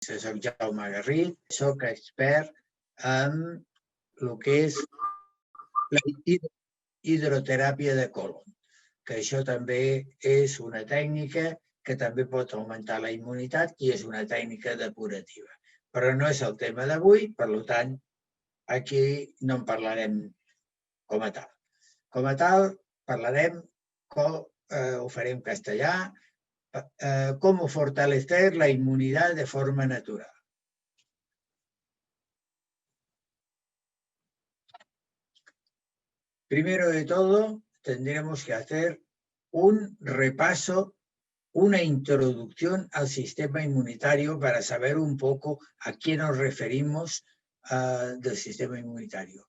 Soc Jaume Garrit, soc expert en el que és la hidroteràpia de colon, que això també és una tècnica que també pot augmentar la immunitat i és una tècnica depurativa. Però no és el tema d'avui, per tant, aquí no en parlarem com a tal. Com a tal, parlarem, ho faré en castellà, cómo fortalecer la inmunidad de forma natural. Primero de todo, tendremos que hacer un repaso, una introducción al sistema inmunitario para saber un poco a qué nos referimos del sistema inmunitario.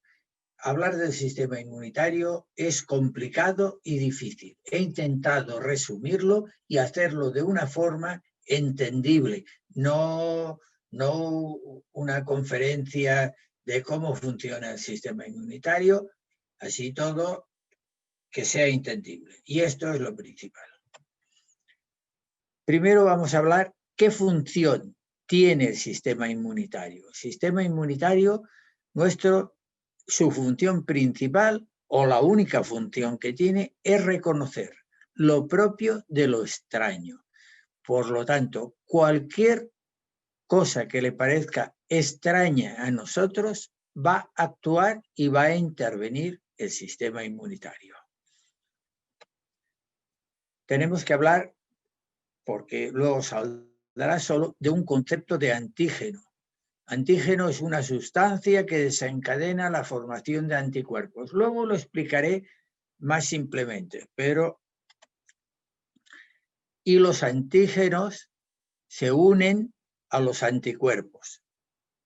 Hablar del sistema inmunitario es complicado y difícil. He intentado resumirlo y hacerlo de una forma entendible, no una conferencia de cómo funciona el sistema inmunitario, así todo que sea entendible. Y esto es lo principal. Primero vamos a hablar qué función tiene el sistema inmunitario. El sistema inmunitario, su función principal o la única función que tiene es reconocer lo propio de lo extraño. Por lo tanto, cualquier cosa que le parezca extraña a nosotros va a actuar y va a intervenir el sistema inmunitario. Tenemos que hablar, porque luego saldrá solo, de un concepto de antígeno. Antígeno es una sustancia que desencadena la formación de anticuerpos. Luego lo explicaré más simplemente, y los antígenos se unen a los anticuerpos.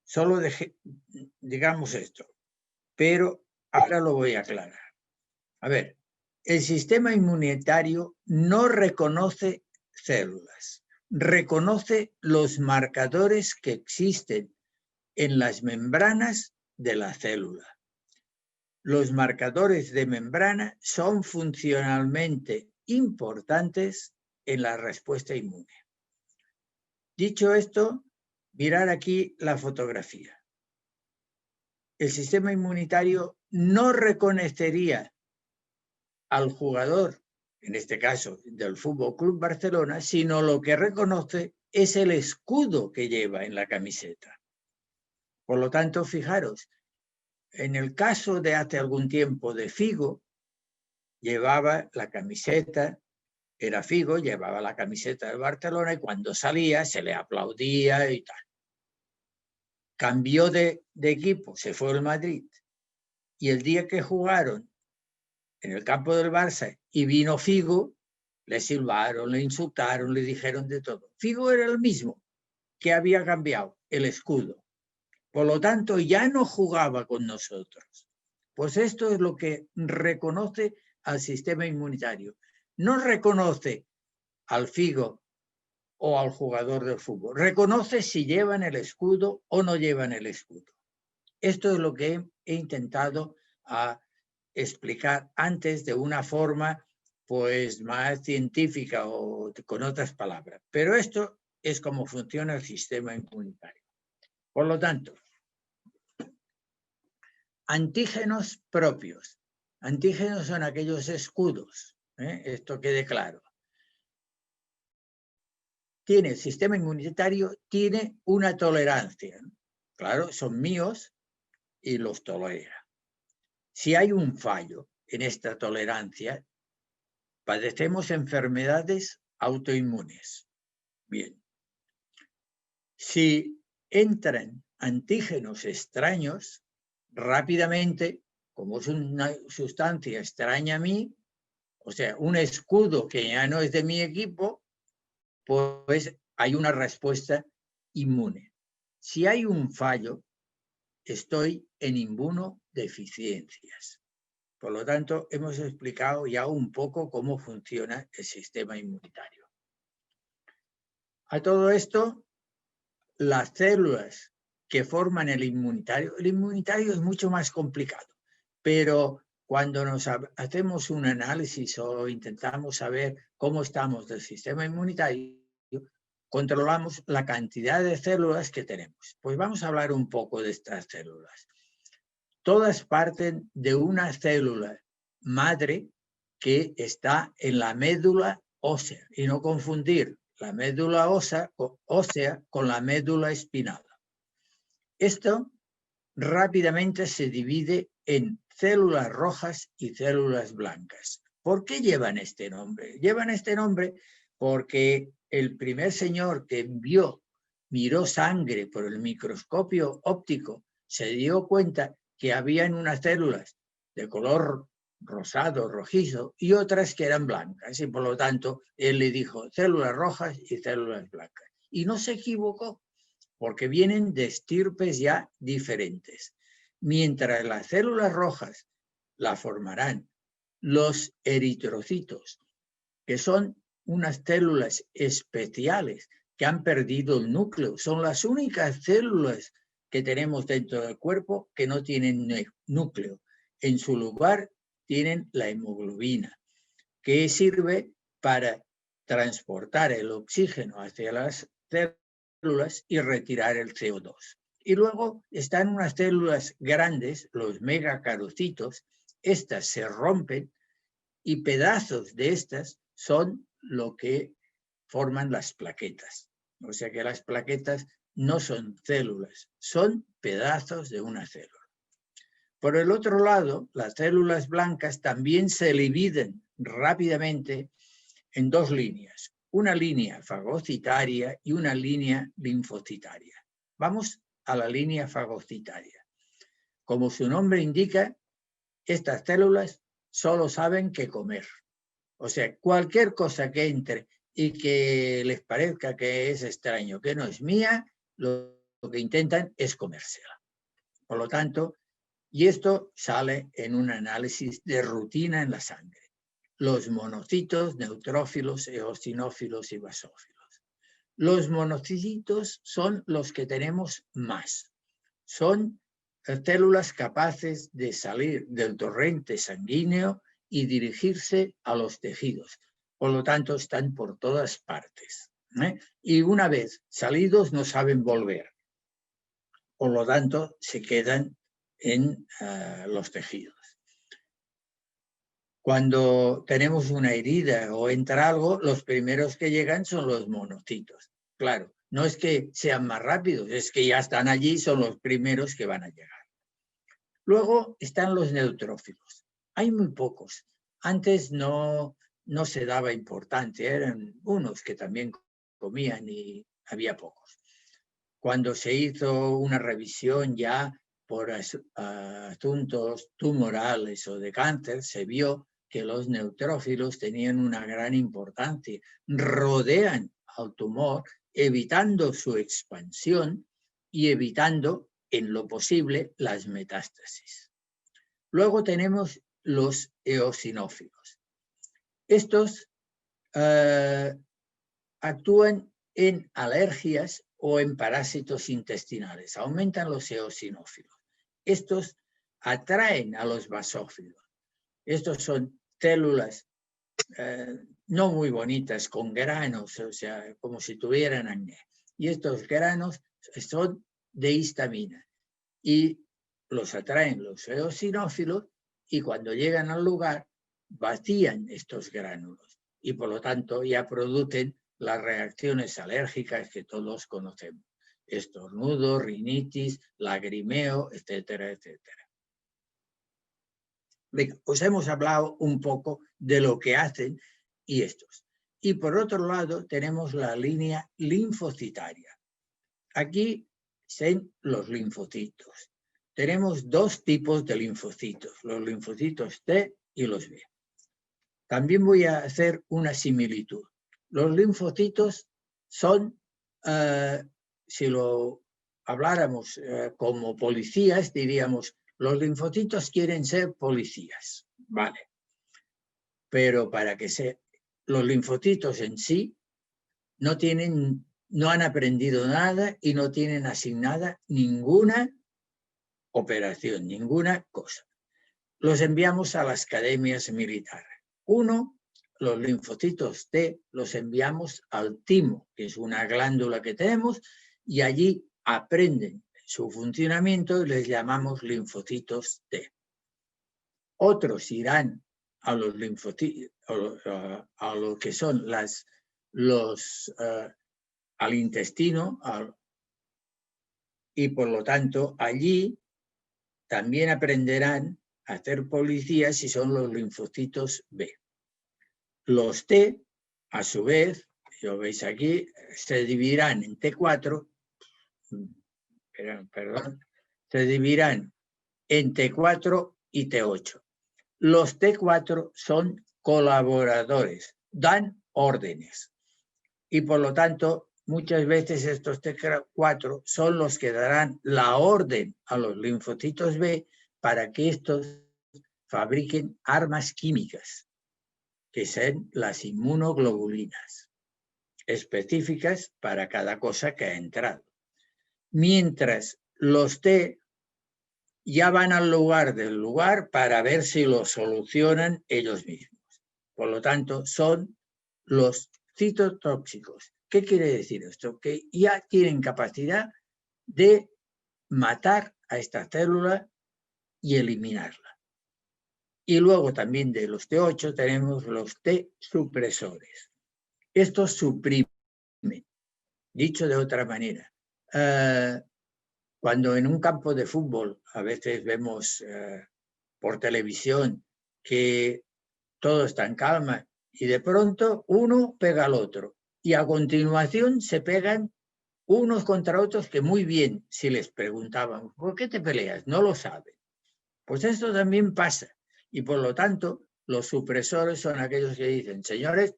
Solo digamos esto, pero ahora lo voy a aclarar. A ver, el sistema inmunitario no reconoce células, reconoce los marcadores que existen en las membranas de la célula. Los marcadores de membrana son funcionalmente importantes en la respuesta inmune. Dicho esto, mirad aquí la fotografía. El sistema inmunitario no reconocería al jugador, en este caso del Fútbol Club Barcelona, sino lo que reconoce es el escudo que lleva en la camiseta. Por lo tanto, fijaros, en el caso de hace algún tiempo de Figo, llevaba la camiseta, era Figo, llevaba la camiseta del Barcelona y cuando salía se le aplaudía y tal. Cambió de equipo, se fue al Madrid y el día que jugaron en el campo del Barça y vino Figo, le silbaron, le insultaron, le dijeron de todo. Figo era el mismo que había cambiado el escudo. Por lo tanto, ya no jugaba con nosotros. Pues esto es lo que reconoce al sistema inmunitario. No reconoce al Figo o al jugador del fútbol. Reconoce si llevan el escudo o no llevan el escudo. Esto es lo que he intentado explicar antes de una forma pues más científica o con otras palabras. Pero esto es cómo funciona el sistema inmunitario. Por lo tanto, antígenos propios. Antígenos son aquellos escudos. Esto quede claro. El sistema inmunitario tiene una tolerancia. Claro, son míos y los tolera. Si hay un fallo en esta tolerancia, padecemos enfermedades autoinmunes. Bien. Si entran antígenos extraños, rápidamente, como es una sustancia extraña a mí, o sea, un escudo que ya no es de mi equipo, pues hay una respuesta inmune. Si hay un fallo, estoy en inmunodeficiencias. Por lo tanto, hemos explicado ya un poco cómo funciona el sistema inmunitario. A todo esto, las células que forman el inmunitario es mucho más complicado, pero cuando nos hacemos un análisis o intentamos saber cómo estamos del sistema inmunitario, controlamos la cantidad de células que tenemos. Pues vamos a hablar un poco de estas células. Todas parten de una célula madre que está en la médula ósea, y no confundir la médula ósea con la médula espinal. Esto rápidamente se divide en células rojas y células blancas. ¿Por qué llevan este nombre? Llevan este nombre porque el primer señor que miró sangre por el microscopio óptico, se dio cuenta que había unas células de color rosado, rojizo, y otras que eran blancas, y por lo tanto él le dijo células rojas y células blancas. Y no se equivocó, porque vienen de estirpes ya diferentes. Mientras las células rojas la formarán los eritrocitos, que son unas células especiales que han perdido el núcleo. Son las únicas células que tenemos dentro del cuerpo que no tienen núcleo. En su lugar tienen la hemoglobina, que sirve para transportar el oxígeno hacia las células y retirar el CO2. Y luego están unas células grandes, los megacarocitos. Estas se rompen y pedazos de estas son lo que forman las plaquetas. O sea que las plaquetas no son células, son pedazos de una célula. Por el otro lado, las células blancas también se dividen rápidamente en dos líneas, una línea fagocitaria y una línea linfocitaria. Vamos a la línea fagocitaria. Como su nombre indica, estas células solo saben qué comer. O sea, cualquier cosa que entre y que les parezca que es extraño, que no es mía, lo que intentan es comérsela. Por lo tanto, y esto sale en un análisis de rutina en la sangre. Los monocitos, neutrófilos, eosinófilos y basófilos. Los monocitos son los que tenemos más. Son células capaces de salir del torrente sanguíneo y dirigirse a los tejidos. Por lo tanto, están por todas partes. Y una vez salidos no saben volver. Por lo tanto, se quedan en los tejidos. Cuando tenemos una herida o entra algo, los primeros que llegan son los monocitos. Claro, no es que sean más rápidos, es que ya están allí, son los primeros que van a llegar. Luego están los neutrófilos. Hay muy pocos. Antes no se daba importancia, eran unos que también comían y había pocos. Cuando se hizo una revisión ya por asuntos tumorales o de cáncer, se vio que los neutrófilos tenían una gran importancia. Rodean al tumor, evitando su expansión y evitando, en lo posible, las metástasis. Luego tenemos los eosinófilos. Estos actúan en alergias o en parásitos intestinales. Aumentan los eosinófilos. Estos atraen a los basófilos. Estos son células no muy bonitas, con granos, o sea, como si tuvieran acné. Y estos granos son de histamina y los atraen los eosinófilos, y cuando llegan al lugar vacían estos gránulos y por lo tanto ya producen las reacciones alérgicas que todos conocemos. Estornudo, rinitis, lagrimeo, etcétera, etcétera. Venga, pues hemos hablado un poco de lo que hacen y estos. Y por otro lado tenemos la línea linfocitaria. Aquí son los linfocitos. Tenemos dos tipos de linfocitos, los linfocitos T y los B. También voy a hacer una similitud. Los linfocitos son, si lo habláramos como policías, diríamos, los linfocitos quieren ser policías, vale. Pero para que los linfocitos en sí no han aprendido nada y no tienen asignada ninguna operación, ninguna cosa. Los enviamos a las academias militares. Uno los linfocitos T los enviamos al timo, que es una glándula que tenemos, y allí aprenden su funcionamiento y les llamamos linfocitos T. Otros irán a los linfocitos, a lo que son al intestino, y por lo tanto allí también aprenderán a hacer policías si son los linfocitos B. Los T, a su vez, lo veis aquí, se dividirán en T4, se dividirán en T4 y T8. Los T4 son colaboradores, dan órdenes. Y por lo tanto, muchas veces estos T4 son los que darán la orden a los linfocitos B para que estos fabriquen armas químicas, que son las inmunoglobulinas, específicas para cada cosa que ha entrado. Mientras los T ya van al lugar del lugar para ver si lo solucionan ellos mismos. Por lo tanto, son los citotóxicos. ¿Qué quiere decir esto? Que ya tienen capacidad de matar a esta célula y eliminarla. Y luego también de los T8 tenemos los T supresores. Estos suprimen. Dicho de otra manera, cuando en un campo de fútbol a veces vemos por televisión que todo está en calma y de pronto uno pega al otro y a continuación se pegan unos contra otros que muy bien, si les preguntaban, ¿por qué te peleas? No lo saben. Pues esto también pasa y por lo tanto los supresores son aquellos que dicen, señores,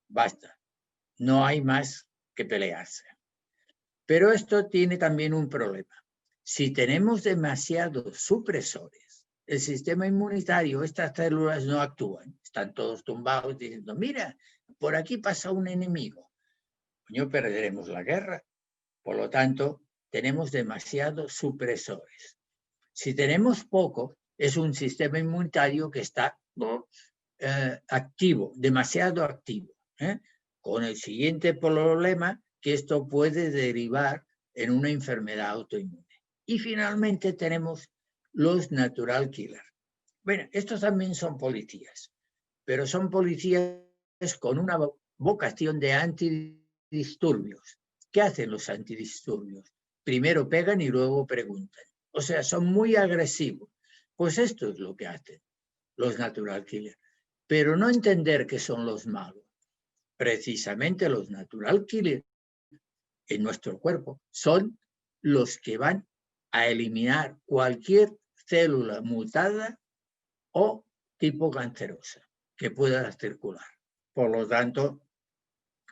basta, no hay más que pelearse. Pero esto tiene también un problema. Si tenemos demasiados supresores, el sistema inmunitario, estas células no actúan. Están todos tumbados diciendo, mira, por aquí pasa un enemigo. Coño, perderemos la guerra. Por lo tanto, tenemos demasiados supresores. Si tenemos poco, es un sistema inmunitario que está activo, demasiado activo, con el siguiente problema que esto puede derivar en una enfermedad autoinmune. Y finalmente tenemos los natural killer. Bueno, estos también son policías, pero son policías con una vocación de antidisturbios. ¿Qué hacen los antidisturbios? Primero pegan y luego preguntan. O sea, son muy agresivos. Pues esto es lo que hacen los natural killer. Pero no entender que son los malos. Precisamente los natural killer en nuestro cuerpo son los que van a eliminar cualquier célula mutada o tipo cancerosa que pueda circular. Por lo tanto,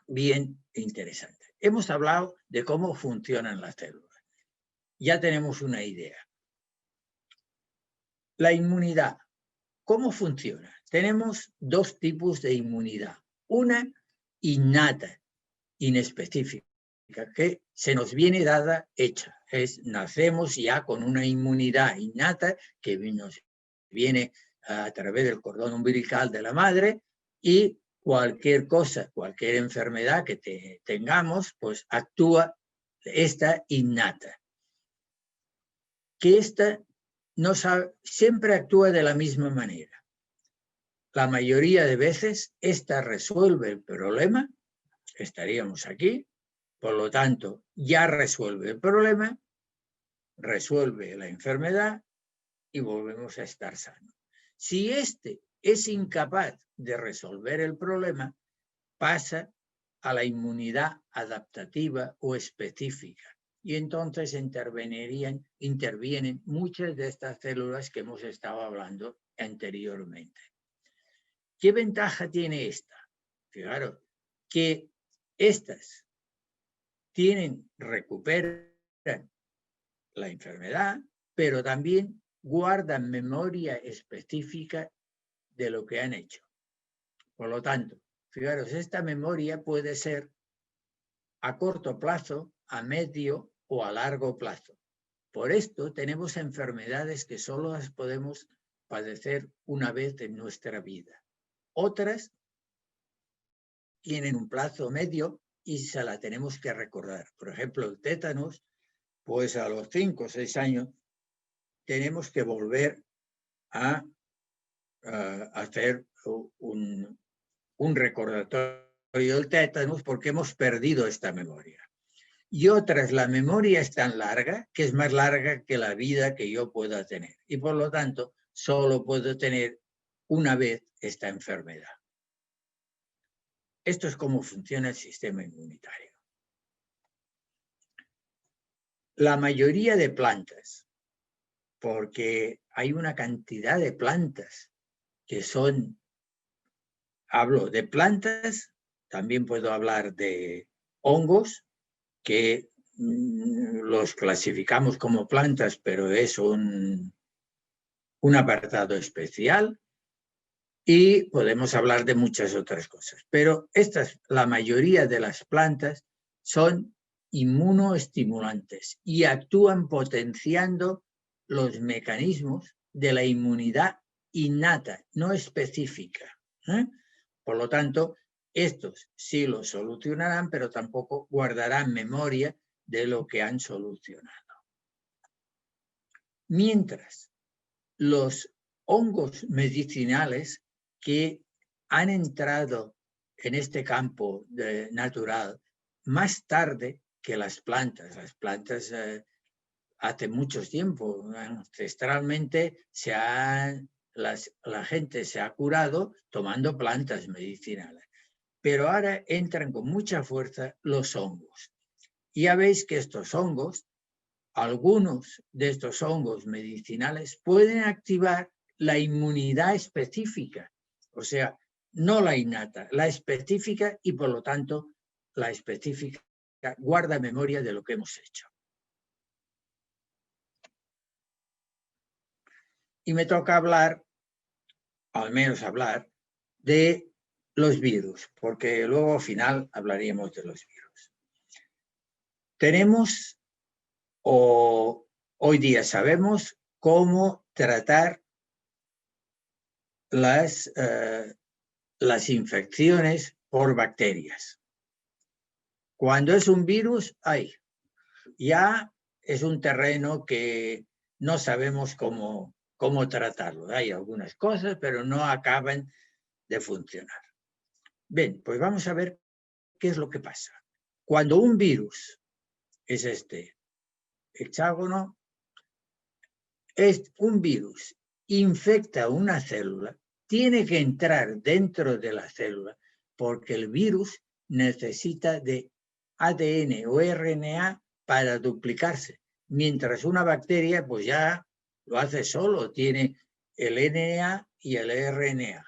bien interesante. Hemos hablado de cómo funcionan las células. Ya tenemos una idea. La inmunidad, ¿cómo funciona? Tenemos dos tipos de inmunidad. Una innata, inespecífica, que se nos viene dada hecha. Nacemos ya con una inmunidad innata que nos viene a través del cordón umbilical de la madre y cualquier cosa, cualquier enfermedad que tengamos, pues actúa esta innata. Que esta no sabe, siempre actúa de la misma manera. La mayoría de veces esta resuelve el problema, estaríamos aquí, por lo tanto ya resuelve el problema, resuelve la enfermedad y volvemos a estar sanos. Si este es incapaz de resolver el problema, pasa a la inmunidad adaptativa o específica y entonces intervienen muchas de estas células que hemos estado hablando anteriormente. ¿Qué ventaja tiene esta? Fijaros que estas recuperan la enfermedad, pero también guardan memoria específica de lo que han hecho. Por lo tanto, fijaros, esta memoria puede ser a corto plazo, a medio o a largo plazo. Por esto tenemos enfermedades que solo las podemos padecer una vez en nuestra vida. Otras tienen un plazo medio y se la tenemos que recordar. Por ejemplo, el tétanos, pues a los 5 o 6 años tenemos que volver a hacer un recordatorio del tétanos porque hemos perdido esta memoria. Y otras, la memoria es tan larga que es más larga que la vida que yo pueda tener. Y por lo tanto, solo puedo tener una vez esta enfermedad. Esto es cómo funciona el sistema inmunitario. La mayoría de plantas, porque hay una cantidad de plantas que son, hablo de plantas, también puedo hablar de hongos, que los clasificamos como plantas, pero es un apartado especial, y podemos hablar de muchas otras cosas. Pero la mayoría de las plantas son inmunoestimulantes y actúan potenciando los mecanismos de la inmunidad innata, no específica. Por lo tanto, estos sí lo solucionarán, pero tampoco guardarán memoria de lo que han solucionado. Mientras, los hongos medicinales que han entrado en este campo natural más tarde que las plantas. Las plantas hace mucho tiempo, ancestralmente, la gente se ha curado tomando plantas medicinales. Pero ahora entran con mucha fuerza los hongos. Y ya veis que estos hongos, algunos de estos hongos medicinales pueden activar la inmunidad específica, o sea, no la innata, la específica, y por lo tanto la específica guarda memoria de lo que hemos hecho. Y me toca hablar, al menos hablar, de los virus, porque luego al final hablaríamos de los virus. Tenemos, hoy día sabemos cómo tratar las infecciones por bacterias. Cuando es un virus, ya es un terreno que no sabemos cómo tratarlo. Hay algunas cosas, pero no acaban de funcionar. Bien, pues vamos a ver qué es lo que pasa. Cuando un virus es este hexágono, un virus infecta una célula, tiene que entrar dentro de la célula porque el virus necesita de ADN o RNA para duplicarse, mientras una bacteria pues ya lo hace solo, tiene el DNA y el RNA.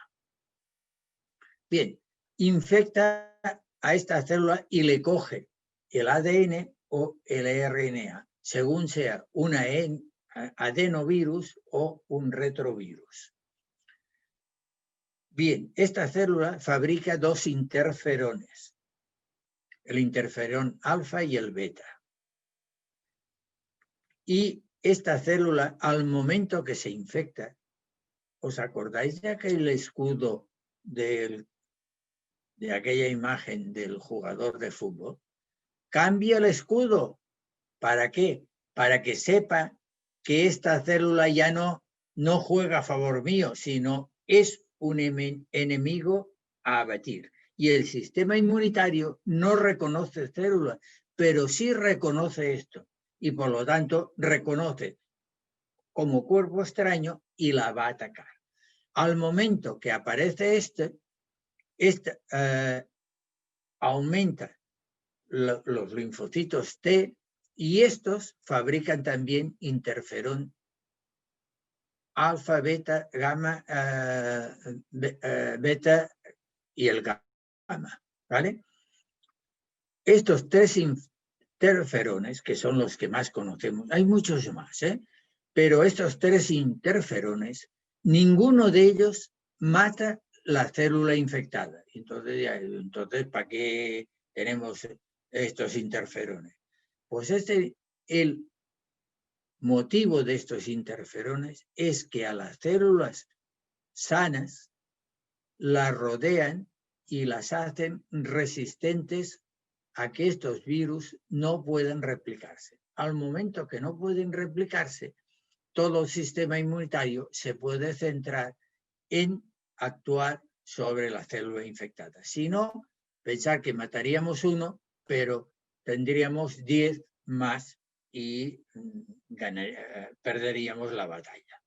Bien, infecta a esta célula y le coge el ADN o el RNA, según sea una adenovirus o un retrovirus. Bien, esta célula fabrica dos interferones, el interferón alfa y el beta. Y esta célula, al momento que se infecta, ¿os acordáis de aquel escudo de aquella imagen del jugador de fútbol? Cambia el escudo. ¿Para qué? Para que sepa que esta célula ya no juega a favor mío, sino es un enemigo a abatir. Y el sistema inmunitario no reconoce células, pero sí reconoce esto. Y por lo tanto reconoce como cuerpo extraño y la va a atacar. Al momento que aparece aumenta los linfocitos T, y estos fabrican también interferón alfa, beta, gamma, beta y el gamma, ¿vale? Estos tres interferones, que son los que más conocemos, hay muchos más, pero estos tres interferones, ninguno de ellos mata la célula infectada. Entonces, ¿para qué tenemos estos interferones? Pues el motivo de estos interferones es que a las células sanas las rodean y las hacen resistentes a que estos virus no puedan replicarse. Al momento que no pueden replicarse, todo el sistema inmunitario se puede centrar en actuar sobre la célula infectada. Si no, pensar que mataríamos uno, pero tendríamos 10 más y perderíamos la batalla.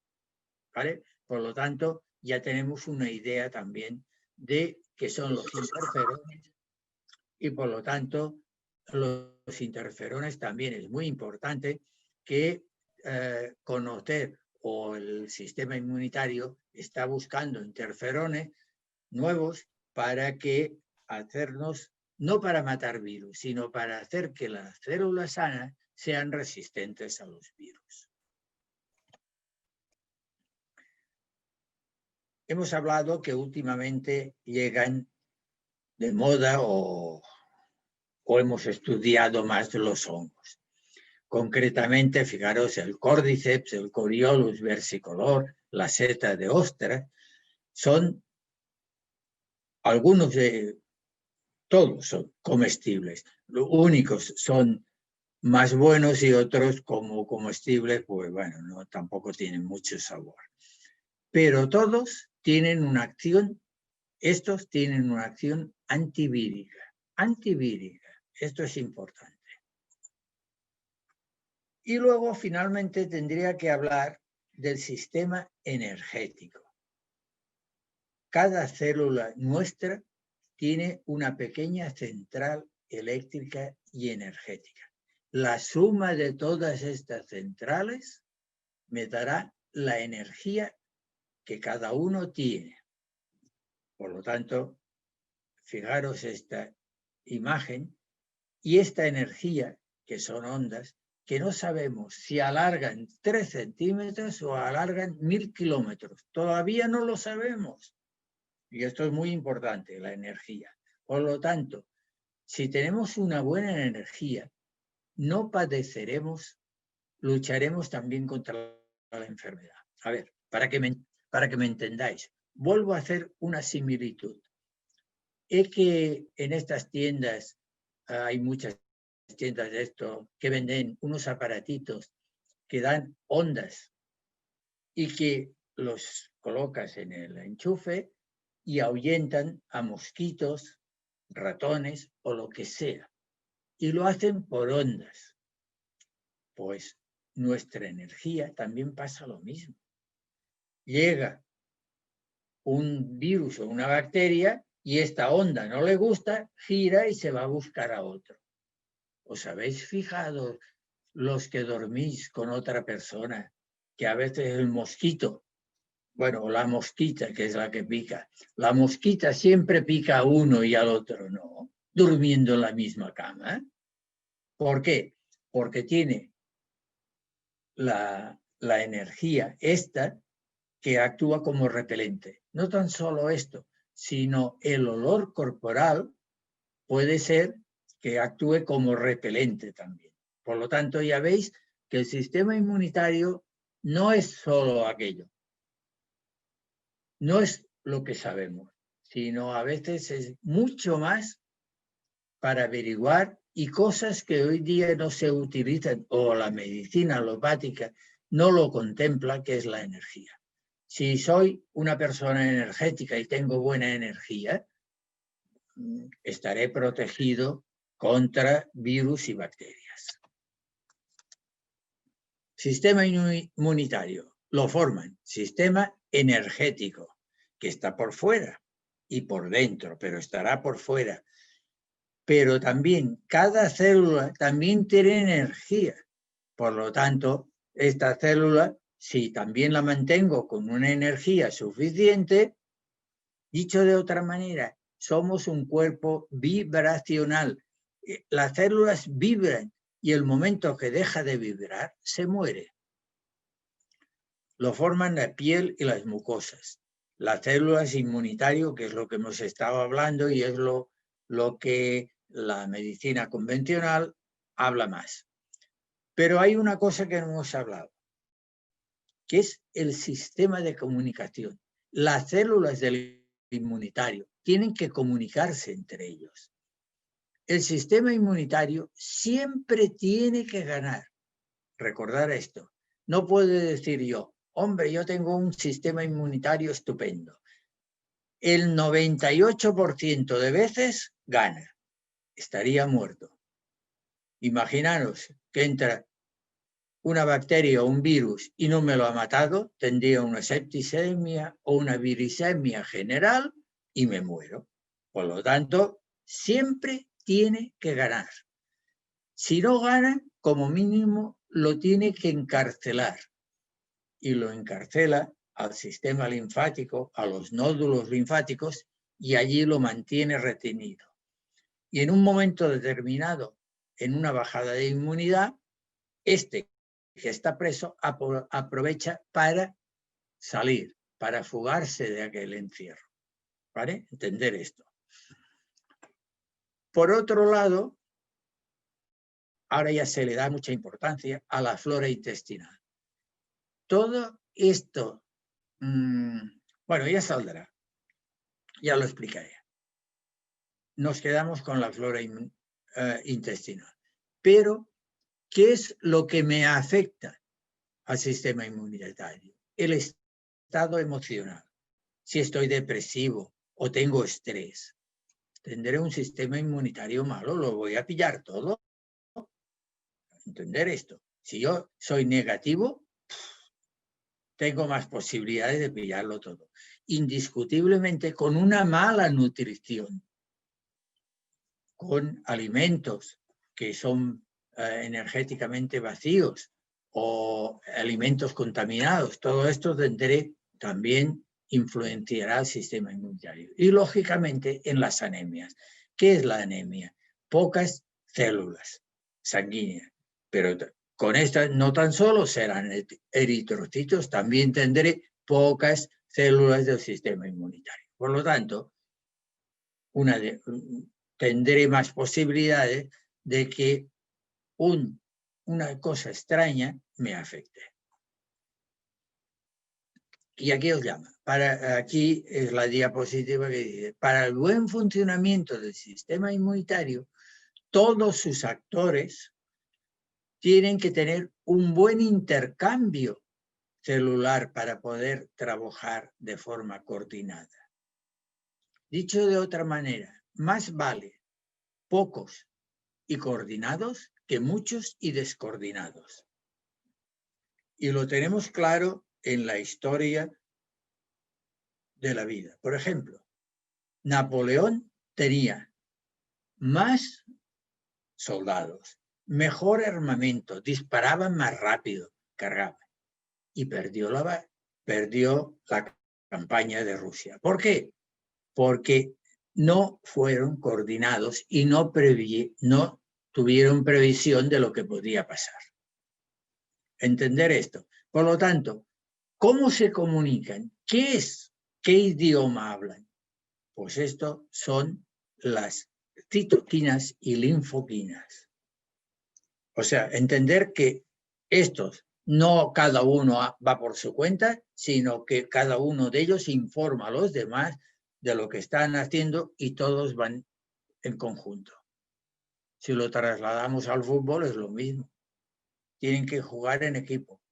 ¿Vale? Por lo tanto, ya tenemos una idea también de qué son los interferones y por lo tanto los interferones también es muy importante que conocer o el sistema inmunitario está buscando interferones nuevos para que hacernos, no para matar virus, sino para hacer que las células sanas sean resistentes a los virus. Hemos hablado que últimamente llegan de moda o hemos estudiado más los hongos. Concretamente, fijaros, el Cordyceps, el Coriolus versicolor, la seta de ostra, son algunos de todos son comestibles. Los únicos son más buenos y otros como comestibles, pues bueno, no, tampoco tienen mucho sabor. Pero todos tienen una acción, estos tienen una acción antivírica. Antivírica, esto es importante. Y luego, finalmente, tendría que hablar del sistema energético. Cada célula nuestra tiene una pequeña central eléctrica y energética. La suma de todas estas centrales me dará la energía que cada uno tiene. Por lo tanto, fijaros esta imagen y esta energía, que son ondas, que no sabemos si alargan 3 centímetros o alargan 1000 kilómetros. Todavía no lo sabemos. Y esto es muy importante, la energía. Por lo tanto, si tenemos una buena energía, no padeceremos, lucharemos también contra la enfermedad. A ver, para que me entendáis, vuelvo a hacer una similitud. Es que en estas tiendas, hay muchas tiendas de esto que venden unos aparatitos que dan ondas y que los colocas en el enchufe y ahuyentan a mosquitos, ratones o lo que sea. Y lo hacen por ondas. Pues nuestra energía también pasa lo mismo. Llega un virus o una bacteria y esta onda no le gusta, gira y se va a buscar a otro. ¿Os habéis fijado los que dormís con otra persona, que a veces el mosquito, bueno, la mosquita, que es la que pica, la mosquita siempre pica a uno y al otro no, durmiendo en la misma cama? ¿Por qué? Porque tiene la energía esta que actúa como repelente. No tan solo esto, sino el olor corporal puede ser que actúe como repelente también. Por lo tanto, ya veis que el sistema inmunitario no es solo aquello, no es lo que sabemos, sino a veces es mucho más para averiguar y cosas que hoy día no se utilizan o la medicina alopática no lo contempla, que es la energía. Si soy una persona energética y tengo buena energía, estaré protegido contra virus y bacterias. Sistema inmunitario lo forman sistema energético, que está por fuera y por dentro, pero estará por fuera. Pero también cada célula también tiene energía. Por lo tanto, esta célula, si también la mantengo con una energía suficiente, dicho de otra manera, somos un cuerpo vibracional. Las células vibran y el momento que deja de vibrar, se muere. Lo forman la piel y las mucosas. Las células inmunitarias, que es lo que hemos estado hablando y es lo que la medicina convencional habla más. Pero hay una cosa que no hemos hablado, que es el sistema de comunicación. Las células del inmunitario. Tienen que comunicarse entre ellos. El sistema inmunitario siempre tiene que ganar. Recordar esto. No puedo decir yo, hombre, yo tengo un sistema inmunitario estupendo. El 98% de veces gana. Estaría muerto. Imaginaros que entra una bacteria o un virus y no me lo ha matado, tendría una septicemia o una virisemia general y me muero. Por lo tanto, siempre tiene que ganar. Si no gana, como mínimo lo tiene que encarcelar. Y lo encarcela al sistema linfático, a los nódulos linfáticos, y allí lo mantiene retenido. Y en un momento determinado, en una bajada de inmunidad, este que está preso aprovecha para salir, para fugarse de aquel encierro. ¿Vale? Entender esto. Por otro lado, ahora ya se le da mucha importancia a la flora intestinal. Todo esto, bueno, ya saldrá, ya lo explicaré. Nos quedamos con la flora intestinal. Pero, ¿qué es lo que me afecta al sistema inmunitario? El estado emocional. Si estoy depresivo o tengo estrés, tendré un sistema inmunitario malo, lo voy a pillar todo. Entender esto. Si yo soy negativo, tengo más posibilidades de pillarlo todo. Indiscutiblemente con una mala nutrición, con alimentos que son energéticamente vacíos o alimentos contaminados, todo esto tendré también influenciará el sistema inmunitario. Y lógicamente en las anemias. ¿Qué es la anemia? Pocas células sanguíneas, pero con estas no tan solo serán eritrocitos, también tendré pocas células del sistema inmunitario. Por lo tanto, tendré más posibilidades de que una cosa extraña me afecte. Y aquí os llama. Aquí es la diapositiva que dice, para el buen funcionamiento del sistema inmunitario, todos sus actores tienen que tener un buen intercambio celular para poder trabajar de forma coordinada. Dicho de otra manera, más vale pocos y coordinados que muchos y descoordinados. Y lo tenemos claro en la historia de la vida. Por ejemplo, Napoleón tenía más soldados, mejor armamento, disparaban más rápido, cargaban. Y perdió la campaña de Rusia. ¿Por qué? Porque no fueron coordinados y no tuvieron previsión de lo que podía pasar. Entender esto. Por lo tanto, ¿cómo se comunican? ¿Qué idioma hablan? Pues esto son las citoquinas y linfoquinas. O sea, entender que estos no cada uno va por su cuenta, sino que cada uno de ellos informa a los demás de lo que están haciendo y todos van en conjunto. Si lo trasladamos al fútbol es lo mismo. Tienen que jugar en equipo.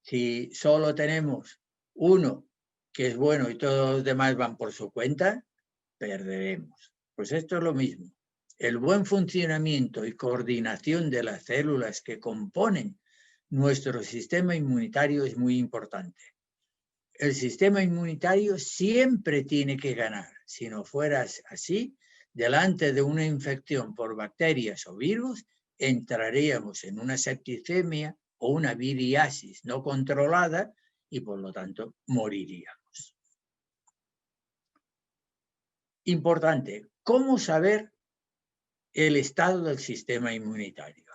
Si solo tenemos uno que es bueno y todos los demás van por su cuenta, perderemos. Pues esto es lo mismo. El buen funcionamiento y coordinación de las células que componen nuestro sistema inmunitario es muy importante. El sistema inmunitario siempre tiene que ganar. Si no fuera así, delante de una infección por bacterias o virus, entraríamos en una septicemia o una viriasis no controlada y por lo tanto moriríamos. Importante, ¿cómo saber el estado del sistema inmunitario?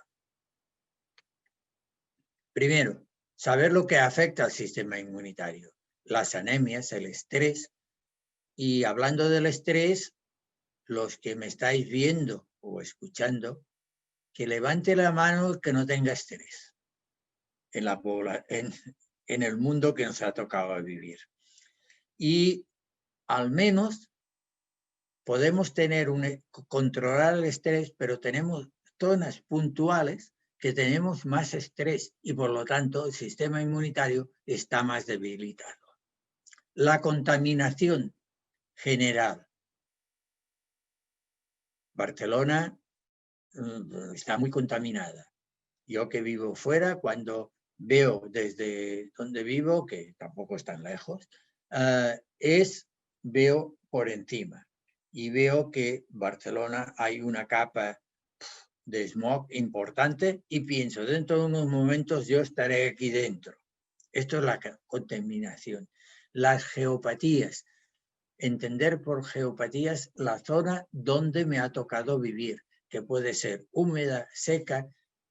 Primero, saber lo que afecta al sistema inmunitario, las anemias, el estrés. Y hablando del estrés, los que me estáis viendo o escuchando, que levante la mano el que no tenga estrés en el mundo que nos ha tocado vivir. Y al menos podemos controlar el estrés, pero tenemos zonas puntuales que tenemos más estrés y por lo tanto el sistema inmunitario está más debilitado. La contaminación general. Barcelona está muy contaminada. Yo que vivo fuera, cuando veo desde donde vivo, que tampoco es tan lejos, veo por encima y veo que Barcelona hay una capa de smog importante y pienso, dentro de unos momentos yo estaré aquí dentro. Esto es la contaminación. Las geopatías. Entender por geopatías la zona donde me ha tocado vivir, que puede ser húmeda, seca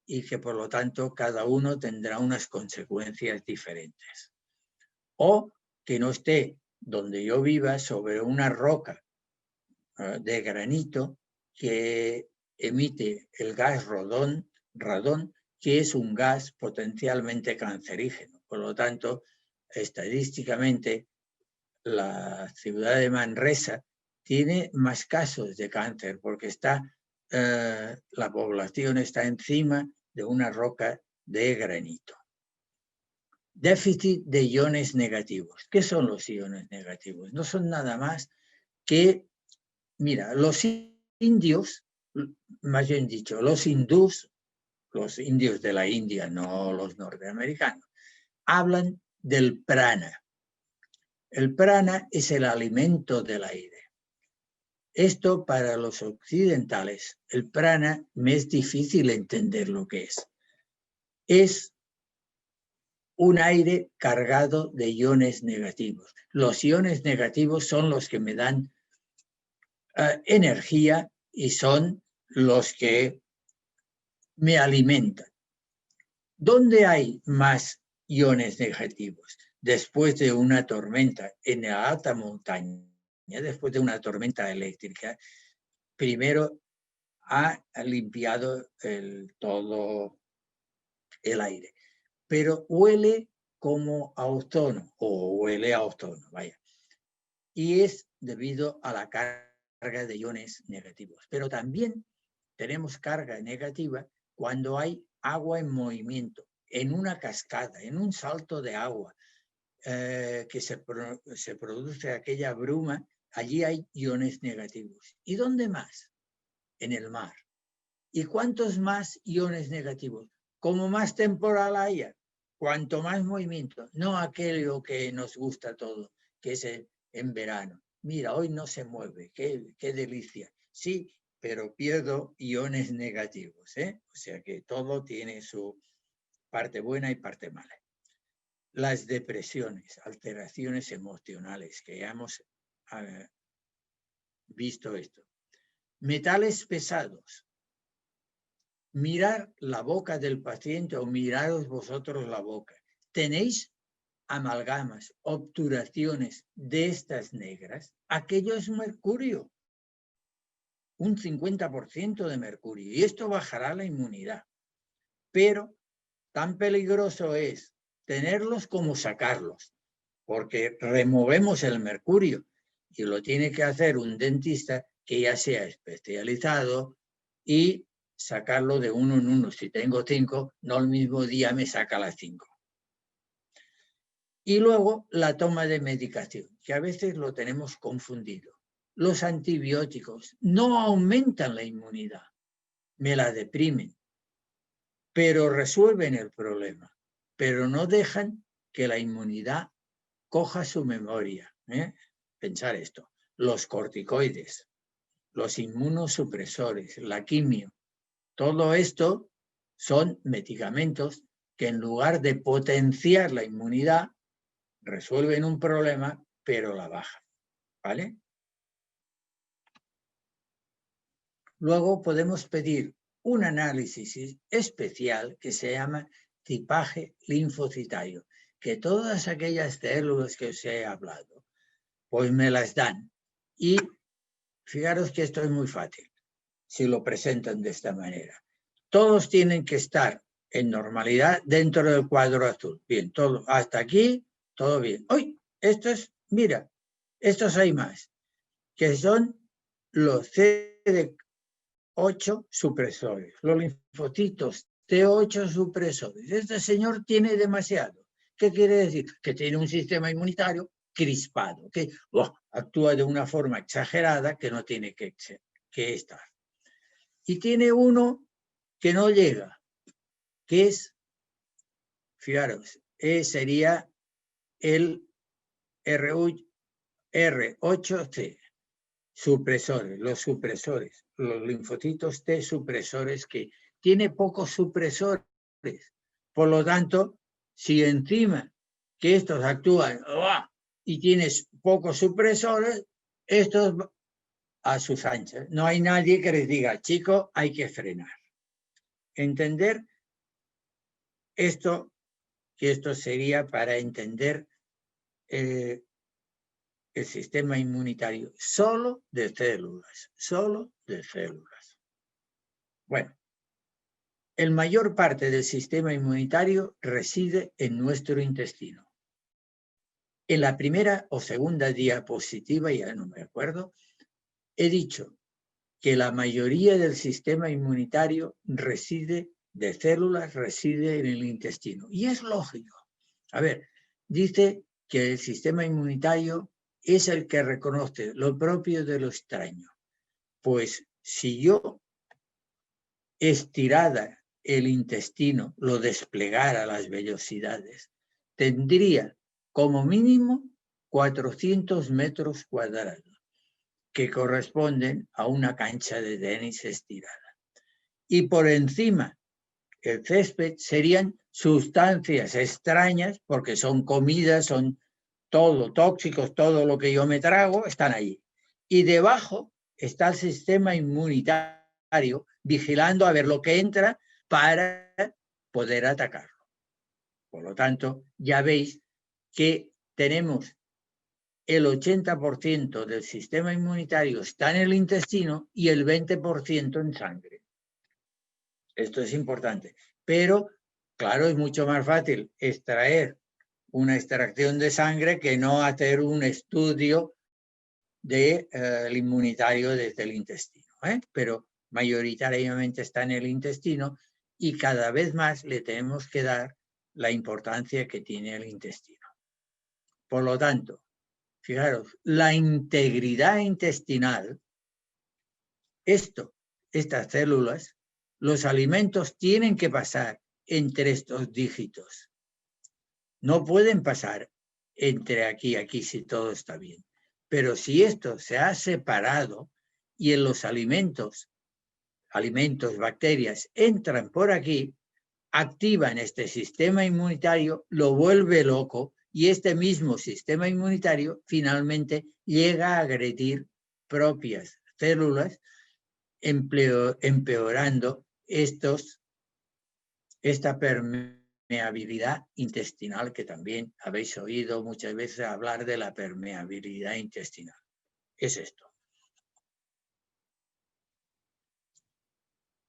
y que por lo tanto cada uno tendrá unas consecuencias diferentes. O que no esté donde yo viva sobre una roca de granito que emite el gas radón, que es un gas potencialmente cancerígeno. Por lo tanto, estadísticamente, la ciudad de Manresa tiene más casos de cáncer porque la población está encima de una roca de granito. Déficit de iones negativos. ¿Qué son los iones negativos? No son nada más que, mira, los indios, más bien dicho, los hindús, los indios de la India, no los norteamericanos, hablan del prana. El prana es el alimento del aire. Esto para los occidentales, el prana, me es difícil entender lo que es. Es un aire cargado de iones negativos. Los iones negativos son los que me dan energía y son los que me alimentan. ¿Dónde hay más iones negativos? Después de una tormenta en la alta montaña, después de una tormenta eléctrica, primero ha limpiado todo el aire, pero huele como a ozono, o huele a ozono, vaya. Y es debido a la carga de iones negativos. Pero también tenemos carga negativa cuando hay agua en movimiento, en una cascada, en un salto de agua, que se produce aquella bruma, allí hay iones negativos. ¿Y dónde más? En el mar. ¿Y cuántos más iones negativos? Como más temporal haya, cuanto más movimiento, no aquello que nos gusta todo, que es en verano. Mira, hoy no se mueve, qué delicia. Sí, pero pierdo iones negativos, ¿eh? O sea que todo tiene su parte buena y parte mala. Las depresiones, alteraciones emocionales, que ya hemos visto esto. Metales pesados. Mirar la boca del paciente o miraros vosotros la boca. ¿Tenéis amalgamas, obturaciones de estas negras? Aquello es mercurio. Un 50% de mercurio. Y esto bajará la inmunidad. Pero tan peligroso es tenerlos como sacarlos, porque removemos el mercurio y lo tiene que hacer un dentista que ya sea especializado y sacarlo de uno en uno. Si tengo 5, no el mismo día me saca las 5. Y luego la toma de medicación, que a veces lo tenemos confundido. Los antibióticos no aumentan la inmunidad, me la deprimen, pero resuelven el problema, pero no dejan que la inmunidad coja su memoria. Pensar esto, los corticoides, los inmunosupresores, la quimio, todo esto son medicamentos que en lugar de potenciar la inmunidad, resuelven un problema, pero la bajan, ¿vale? Luego podemos pedir un análisis especial que se llama tipaje linfocitario, que todas aquellas células que os he hablado, pues me las dan. Y fijaros que esto es muy fácil, si lo presentan de esta manera. Todos tienen que estar en normalidad dentro del cuadro azul. Bien, todo hasta aquí, todo bien. ¡Uy! Estos, mira, estos hay más, que son los CD8 supresores, los linfocitos T8 supresores. Este señor tiene demasiado. ¿Qué quiere decir? Que tiene un sistema inmunitario crispado, que actúa de una forma exagerada que no tiene que estar. Y tiene uno que no llega, que es, fijaros, sería el R8C, supresores, los linfocitos T supresores, que tiene pocos supresores. Por lo tanto, si encima que estos actúan y tienes pocos supresores, estos a sus anchas. No hay nadie que les diga, chico, hay que frenar. Entender esto, que esto sería para entender el sistema inmunitario solo de células, solo de células. Bueno, la mayor parte del sistema inmunitario reside en nuestro intestino. En la primera o segunda diapositiva, ya no me acuerdo, he dicho que la mayoría del sistema inmunitario de células reside en el intestino. Y es lógico. A ver, dice que el sistema inmunitario es el que reconoce lo propio de lo extraño. Pues si yo estirada el intestino, lo desplegara a las velocidades, tendría como mínimo 400 metros cuadrados, que corresponden a una cancha de tenis estirada. Y por encima, el césped serían sustancias extrañas, porque son comidas, son todo tóxicos, todo lo que yo me trago, están allí. Y debajo está el sistema inmunitario vigilando a ver lo que entra para poder atacarlo. Por lo tanto, ya veis que tenemos el 80% del sistema inmunitario está en el intestino y el 20% en sangre. Esto es importante. Pero, claro, es mucho más fácil extraer una extracción de sangre que no hacer un estudio del inmunitario desde el intestino. Pero mayoritariamente está en el intestino y cada vez más le tenemos que dar la importancia que tiene el intestino. Por lo tanto, fijaros, la integridad intestinal, estas células, los alimentos tienen que pasar entre estos dígitos. No pueden pasar entre aquí si todo está bien. Pero si esto se ha separado y en los alimentos, bacterias, entran por aquí, activan este sistema inmunitario, lo vuelve loco y este mismo sistema inmunitario finalmente llega a agredir propias células, empeorando esta permeabilidad intestinal, que también habéis oído muchas veces hablar de la permeabilidad intestinal. Es esto.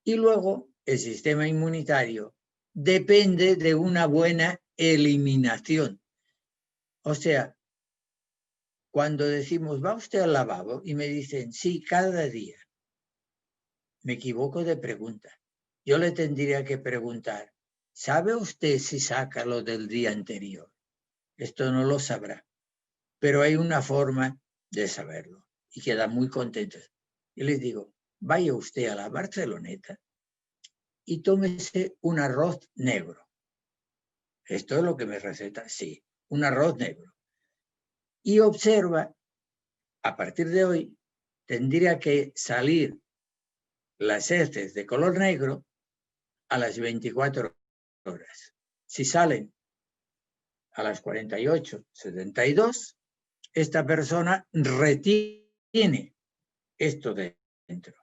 Y luego el sistema inmunitario depende de una buena eliminación. O sea, cuando decimos, ¿va usted al lavabo? Y me dicen, sí, cada día. Me equivoco de pregunta. Yo le tendría que preguntar, ¿sabe usted si saca lo del día anterior? Esto no lo sabrá, pero hay una forma de saberlo y quedan muy contentos. Y les digo, vaya usted a la Barceloneta y tómese un arroz negro. Esto es lo que me receta, sí, un arroz negro. Y observa, a partir de hoy, tendría que salir las heces de color negro a las 24 horas. Si salen a las 48, 72, esta persona retiene esto dentro.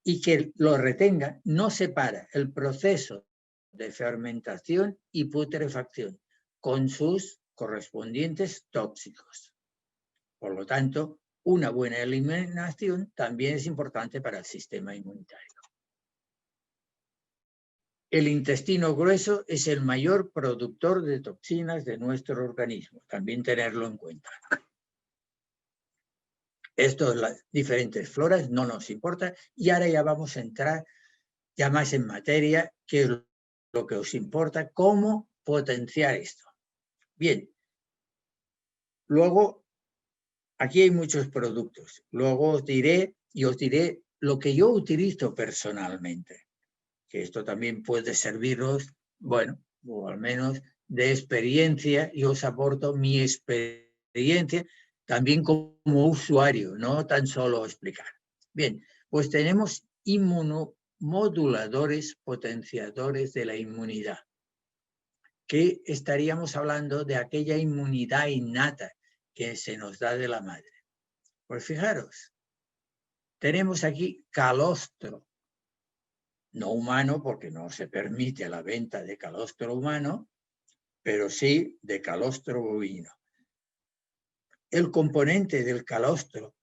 Y que lo retenga no separa el proceso de fermentación y putrefacción con sus correspondientes tóxicos. Por lo tanto, una buena eliminación también es importante para el sistema inmunitario. El intestino grueso es el mayor productor de toxinas de nuestro organismo, también tenerlo en cuenta. Esto, las diferentes floras, no nos importa. Y ahora ya vamos a entrar ya más en materia, que es lo que os importa, cómo potenciar esto. Bien. Luego, aquí hay muchos productos. Luego os diré lo que yo utilizo personalmente, que esto también puede serviros, bueno, o al menos de experiencia, y os aporto mi experiencia también como usuario, no tan solo explicar. Bien, pues tenemos inmunomoduladores potenciadores de la inmunidad, que estaríamos hablando de aquella inmunidad innata que se nos da de la madre. Pues fijaros, tenemos aquí calostro, no humano porque no se permite la venta de calostro humano, pero sí de calostro bovino. El componente del calostro,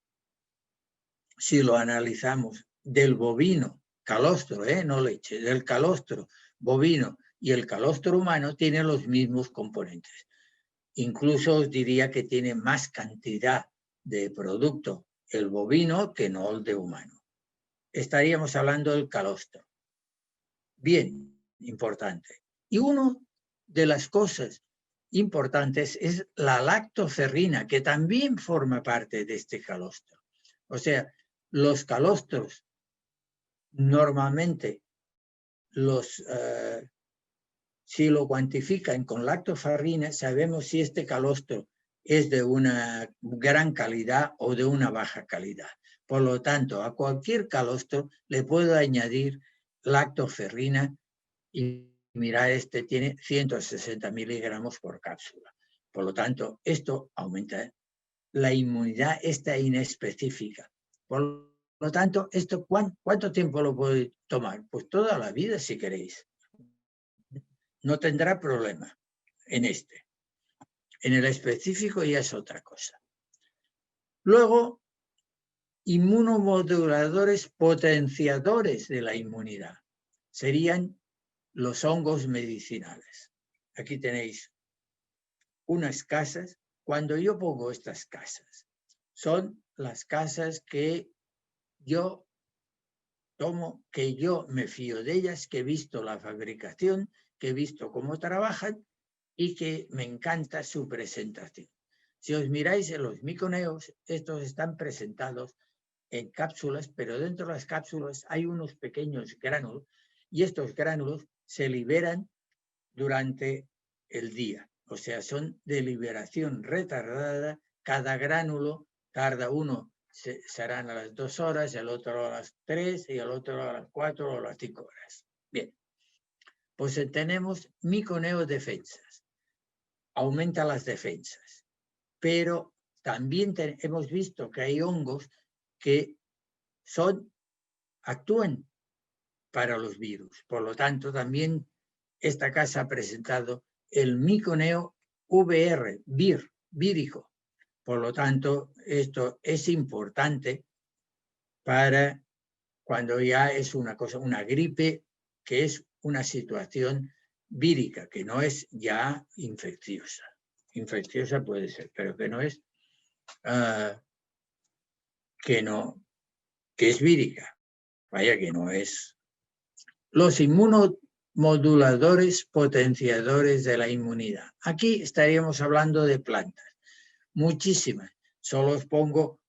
si lo analizamos, del bovino, calostro, no leche, del calostro bovino y el calostro humano tienen los mismos componentes. Incluso os diría que tiene más cantidad de producto el bovino que no el de humano. Estaríamos hablando del calostro. Bien, importante. Y una de las cosas importantes es la lactoferrina, que también forma parte de este calostro. O sea, los calostros normalmente si lo cuantifican con lactoferrina, sabemos si este calostro es de una gran calidad o de una baja calidad. Por lo tanto, a cualquier calostro le puedo añadir lactoferrina y mira, este tiene 160 miligramos por cápsula. Por lo tanto, esto aumenta la inmunidad esta inespecífica. Por lo tanto, esto ¿cuánto tiempo lo puedo tomar? Pues toda la vida si queréis. No tendrá problema en este. En el específico ya es otra cosa. Luego, inmunomoduladores potenciadores de la inmunidad serían los hongos medicinales. Aquí tenéis unas casas. Cuando yo pongo estas casas, son las casas que yo tomo, que yo me fío de ellas, que he visto la fabricación, que he visto cómo trabajan y que me encanta su presentación. Si os miráis en los miconeos, estos están presentados en cápsulas, pero dentro de las cápsulas hay unos pequeños gránulos y estos gránulos se liberan durante el día. O sea, son de liberación retardada. Cada gránulo tarda uno, serán a las 2 horas, el otro a las 3 y el otro a las 4 o a las 5 horas. Bien, pues tenemos miconeodefensas. Aumenta las defensas. Pero también hemos visto que hay hongos que actúan para los virus. Por lo tanto, también esta casa ha presentado el miconeo VR, vírico. Por lo tanto, esto es importante para cuando ya es una cosa, una gripe, que es una situación vírica, que no es ya infecciosa. Infecciosa puede ser, pero que no es, que es vírica. Vaya que no es. Los inmunomoduladores potenciadores de la inmunidad. Aquí estaríamos hablando de plantas, muchísimas. Solo os pongo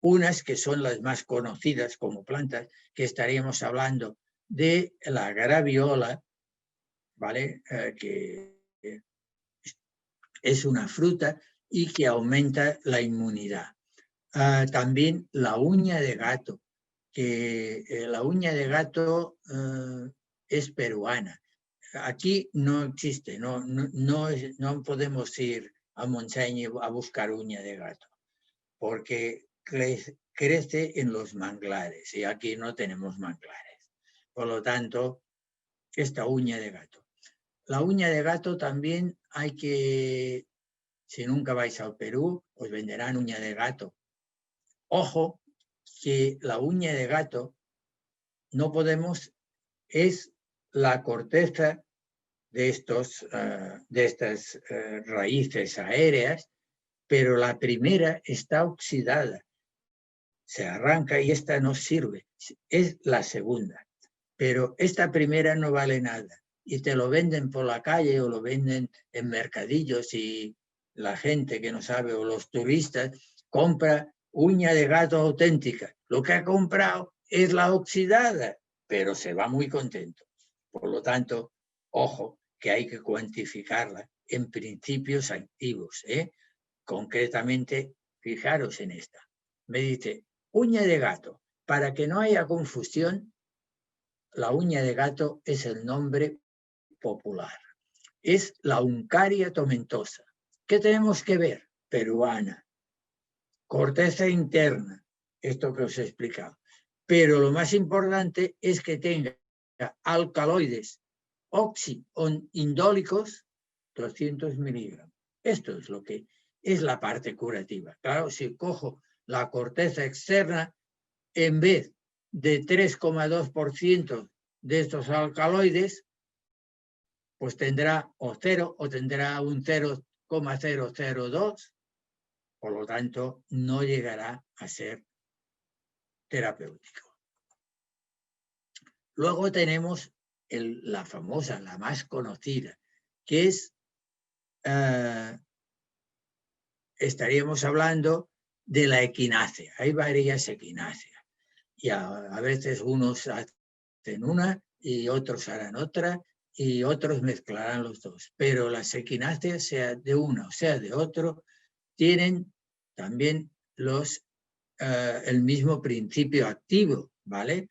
unas que son las más conocidas como plantas, que estaríamos hablando de la graviola, ¿vale? Que es una fruta y que aumenta la inmunidad. También la uña de gato, que la uña de gato es peruana. Aquí no existe, no podemos ir a Montseny a buscar uña de gato, porque crece en los manglares y aquí no tenemos manglares. Por lo tanto, esta uña de gato. La uña de gato también hay que, si nunca vais al Perú, os venderán uña de gato. Ojo, que la uña de gato no podemos, es la corteza de estas raíces aéreas, pero la primera está oxidada se arranca y esta no sirve. Es la segunda. Pero esta primera no vale nada. Y te lo venden por la calle o lo venden en mercadillos y la gente que no sabe o los turistas compra uña de gato auténtica. Lo que ha comprado es la oxidada, pero se va muy contento. Por lo tanto, ojo, que hay que cuantificarla en principios activos. Concretamente, fijaros en esta. Me dice, uña de gato. Para que no haya confusión, la uña de gato es el nombre popular. Es la Uncaria tomentosa. ¿Qué tenemos que ver? Peruana. Corteza interna, esto que os he explicado. Pero lo más importante es que tenga alcaloides oxi-indólicos 200 miligramos. Esto es lo que es la parte curativa. Claro, si cojo la corteza externa, en vez de 3,2% de estos alcaloides, pues tendrá o 0 o tendrá un 0,002, por lo tanto no llegará a ser terapéutico. Luego tenemos la famosa, la más conocida, que es, estaríamos hablando de la equinácea. Hay varias equináceas y a veces unos hacen una y otros harán otra y otros mezclarán los dos. Pero las equináceas, sea de uno o sea de otro, tienen también el mismo principio activo, ¿vale?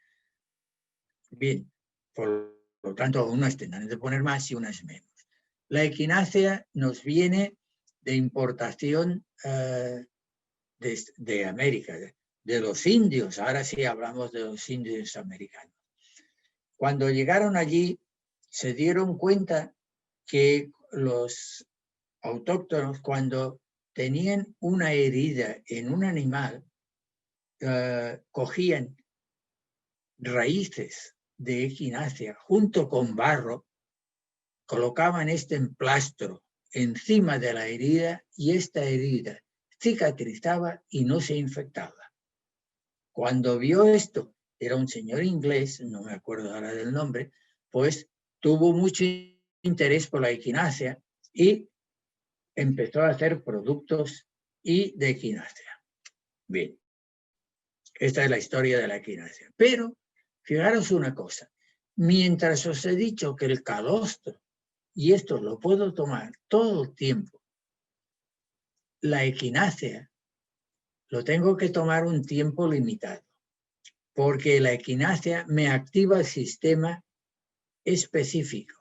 Bien, por lo tanto, unas tendrán de poner más y unas menos. La equinácea nos viene de importación de América, de los indios. Ahora sí hablamos de los indios americanos. Cuando llegaron allí, se dieron cuenta que los autóctonos, cuando tenían una herida en un animal, cogían raíces de equinácea junto con barro, colocaban este emplastro encima de la herida y esta herida cicatrizaba y no se infectaba. Cuando vio esto, era un señor inglés, no me acuerdo ahora del nombre, pues tuvo mucho interés por la equinácea y empezó a hacer productos y de equinácea. Bien, esta es la historia de la equinácea. Pero, fijaros una cosa, mientras os he dicho que el calostro, y esto lo puedo tomar todo el tiempo, la equinácea lo tengo que tomar un tiempo limitado, porque la equinácea me activa el sistema específico.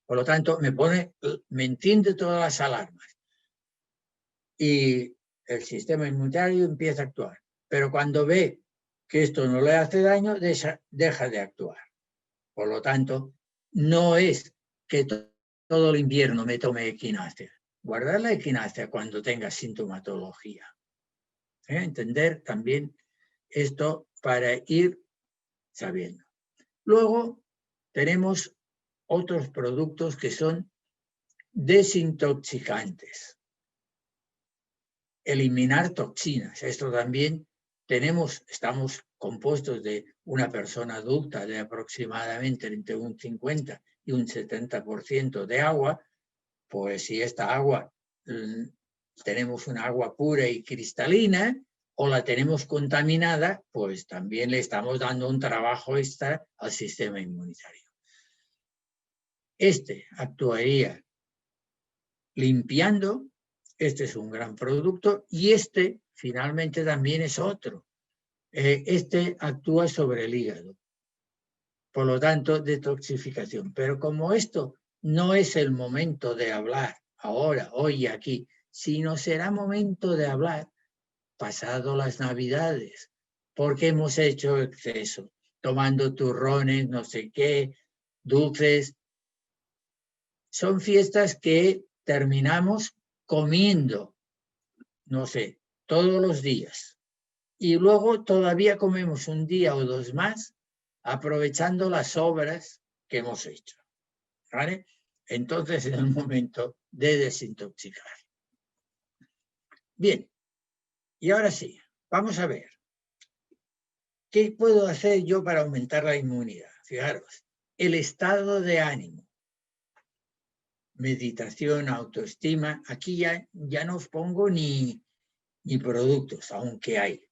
Por lo tanto, me enciende todas las alarmas y el sistema inmunitario empieza a actuar. Pero cuando ve que esto no le hace daño, deja de actuar. Por lo tanto, no es que todo el invierno me tome equinácea. Guardar la equinácea cuando tenga sintomatología. Entender también esto para ir sabiendo. Luego tenemos otros productos que son desintoxicantes. Eliminar toxinas. Esto también estamos compuestos de una persona adulta de aproximadamente entre un 50 y un 70% de agua, pues si esta agua tenemos una agua pura y cristalina o la tenemos contaminada, pues también le estamos dando un trabajo extra al sistema inmunitario. Este actuaría limpiando, este es un gran producto y este finalmente también es otro. Este actúa sobre el hígado, por lo tanto detoxificación. Pero como esto no es el momento de hablar ahora, hoy aquí, sino será momento de hablar pasado las Navidades, porque hemos hecho exceso, tomando turrones, no sé qué, dulces. Son fiestas que terminamos comiendo, no sé, todos los días. Y luego todavía comemos un día o dos más, aprovechando las obras que hemos hecho. ¿Vale? Entonces es el momento de desintoxicar. Bien, y ahora sí, vamos a ver. ¿Qué puedo hacer yo para aumentar la inmunidad? Fijaros, el estado de ánimo, meditación, autoestima, aquí ya no os pongo ni productos, aunque hay,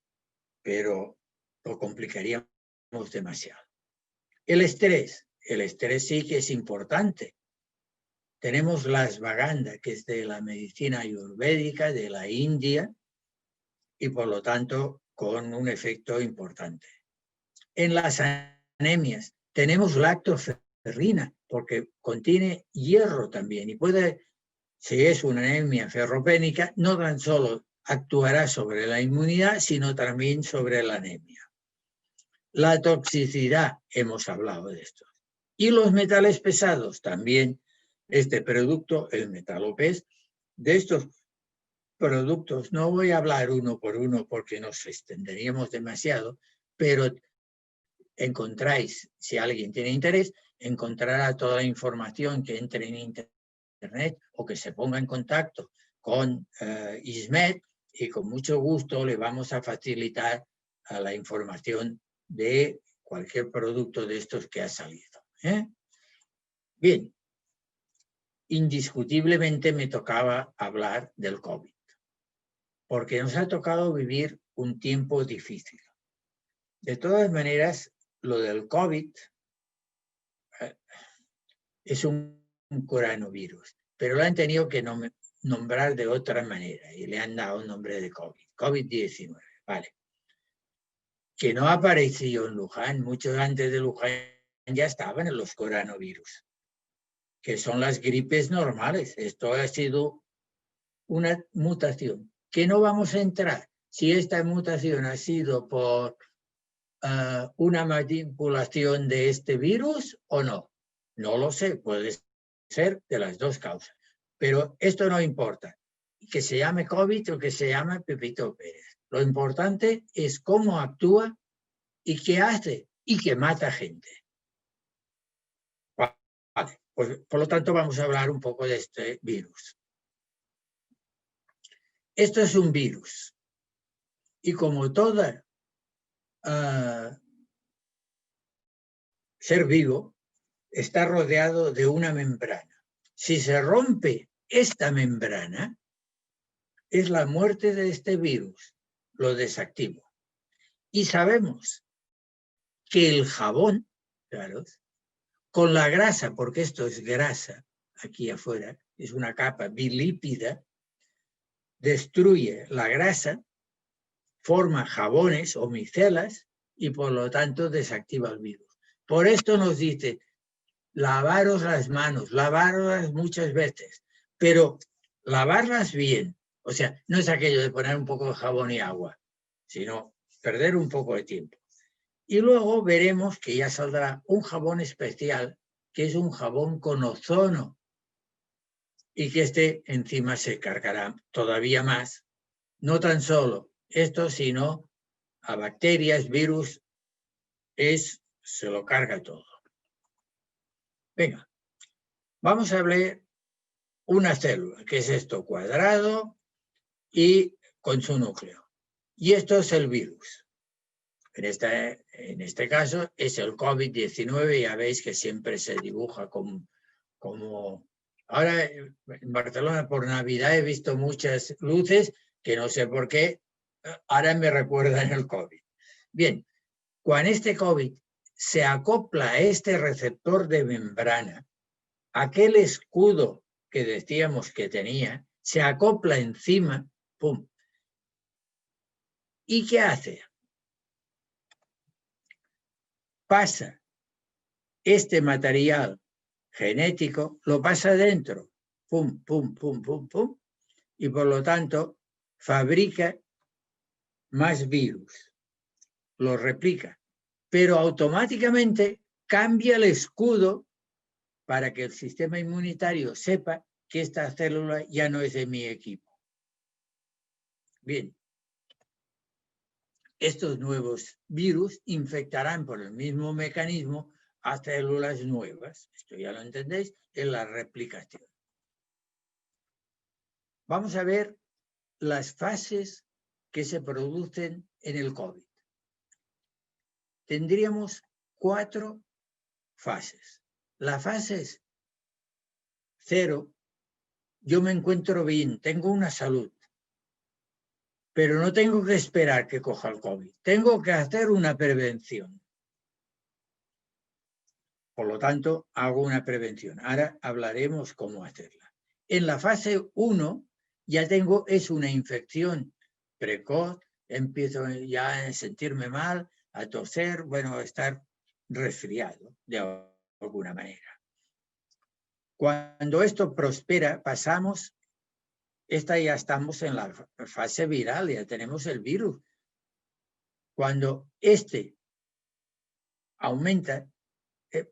pero lo complicaríamos demasiado. El estrés sí que es importante. Tenemos la ashwagandha, que es de la medicina ayurvédica de la India, y por lo tanto con un efecto importante. En las anemias tenemos lactoferrina, porque contiene hierro también, y puede, si es una anemia ferropénica, no tan solo actuará sobre la inmunidad, sino también sobre la anemia. La toxicidad, hemos hablado de esto. Y los metales pesados también. Este producto, el metalopés, de estos productos, no voy a hablar uno por uno porque nos extenderíamos demasiado, pero encontráis, si alguien tiene interés, encontrará toda la información que entre en internet o que se ponga en contacto con ISMED, y con mucho gusto le vamos a facilitar la información de cualquier producto de estos que ha salido. Bien, indiscutiblemente me tocaba hablar del COVID, porque nos ha tocado vivir un tiempo difícil. De todas maneras, lo del COVID es un coronavirus, pero lo han tenido que nombrar de otra manera y le han dado un nombre de COVID, COVID-19, vale. Que no apareció en Wuhan, mucho antes de Wuhan ya estaban en los coronavirus, que son las gripes normales. Esto ha sido una mutación, que no vamos a entrar si esta mutación ha sido por una manipulación de este virus o no. No lo sé, puede ser de las dos causas. Pero esto no importa, que se llame COVID o que se llame Pepito Pérez. Lo importante es cómo actúa y qué hace y que mata gente. Vale, pues por lo tanto vamos a hablar un poco de este virus. Esto es un virus y como todo ser vivo está rodeado de una membrana. Si se rompe esta membrana, es la muerte de este virus, lo desactivo. Y sabemos que el jabón, claro, con la grasa, porque esto es grasa, aquí afuera, es una capa bilípida, destruye la grasa, forma jabones o micelas y por lo tanto desactiva el virus. Por esto nos dice, lavaros las manos, lavarlas muchas veces, pero lavarlas bien. O sea, no es aquello de poner un poco de jabón y agua, sino perder un poco de tiempo. Y luego veremos que ya saldrá un jabón especial, que es un jabón con ozono, y que este encima se cargará todavía más, no tan solo esto, sino a bacterias, virus, se lo carga todo. Venga, vamos a ver una célula, que es esto cuadrado y con su núcleo. Y esto es el virus. En este caso es el COVID-19, ya veis que siempre se dibuja como... Ahora en Barcelona por Navidad he visto muchas luces que no sé por qué, ahora me recuerdan el COVID. Bien, cuando este COVID se acopla a este receptor de membrana, aquel escudo que decíamos que tenía, se acopla encima, ¡pum! ¿Y qué hace? Pasa este material genético, lo pasa dentro, pum, pum, pum, pum, pum, y por lo tanto fabrica más virus, lo replica, pero automáticamente cambia el escudo para que el sistema inmunitario sepa que esta célula ya no es de mi equipo. Bien, estos nuevos virus infectarán por el mismo mecanismo a células nuevas. Esto ya lo entendéis, es la replicación. Vamos a ver las fases que se producen en el COVID. tendríamos 4 fases. La fase es 0, yo me encuentro bien, tengo una salud, pero no tengo que esperar que coja el COVID, tengo que hacer una prevención. Por lo tanto, hago una prevención. Ahora hablaremos cómo hacerla. En la fase 1 ya es una infección precoz, empiezo ya a sentirme mal, a toser, bueno, a estar resfriado de alguna manera. Cuando esto prospera, pasamos, ya estamos en la fase viral, ya tenemos el virus. Cuando este aumenta,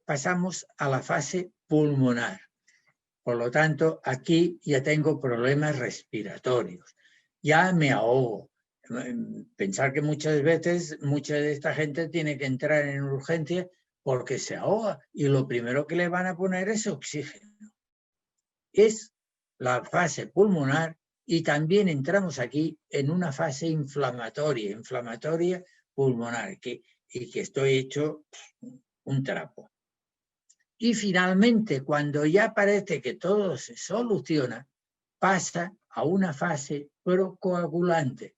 pasamos a la fase pulmonar. Por lo tanto, aquí ya tengo problemas respiratorios. Ya me ahogo. Pensar que muchas veces mucha de esta gente tiene que entrar en urgencia porque se ahoga y lo primero que le van a poner es oxígeno. Es la fase pulmonar y también entramos aquí en una fase inflamatoria pulmonar, y que estoy hecho un trapo. Y finalmente, cuando ya parece que todo se soluciona, pasa a una fase procoagulante,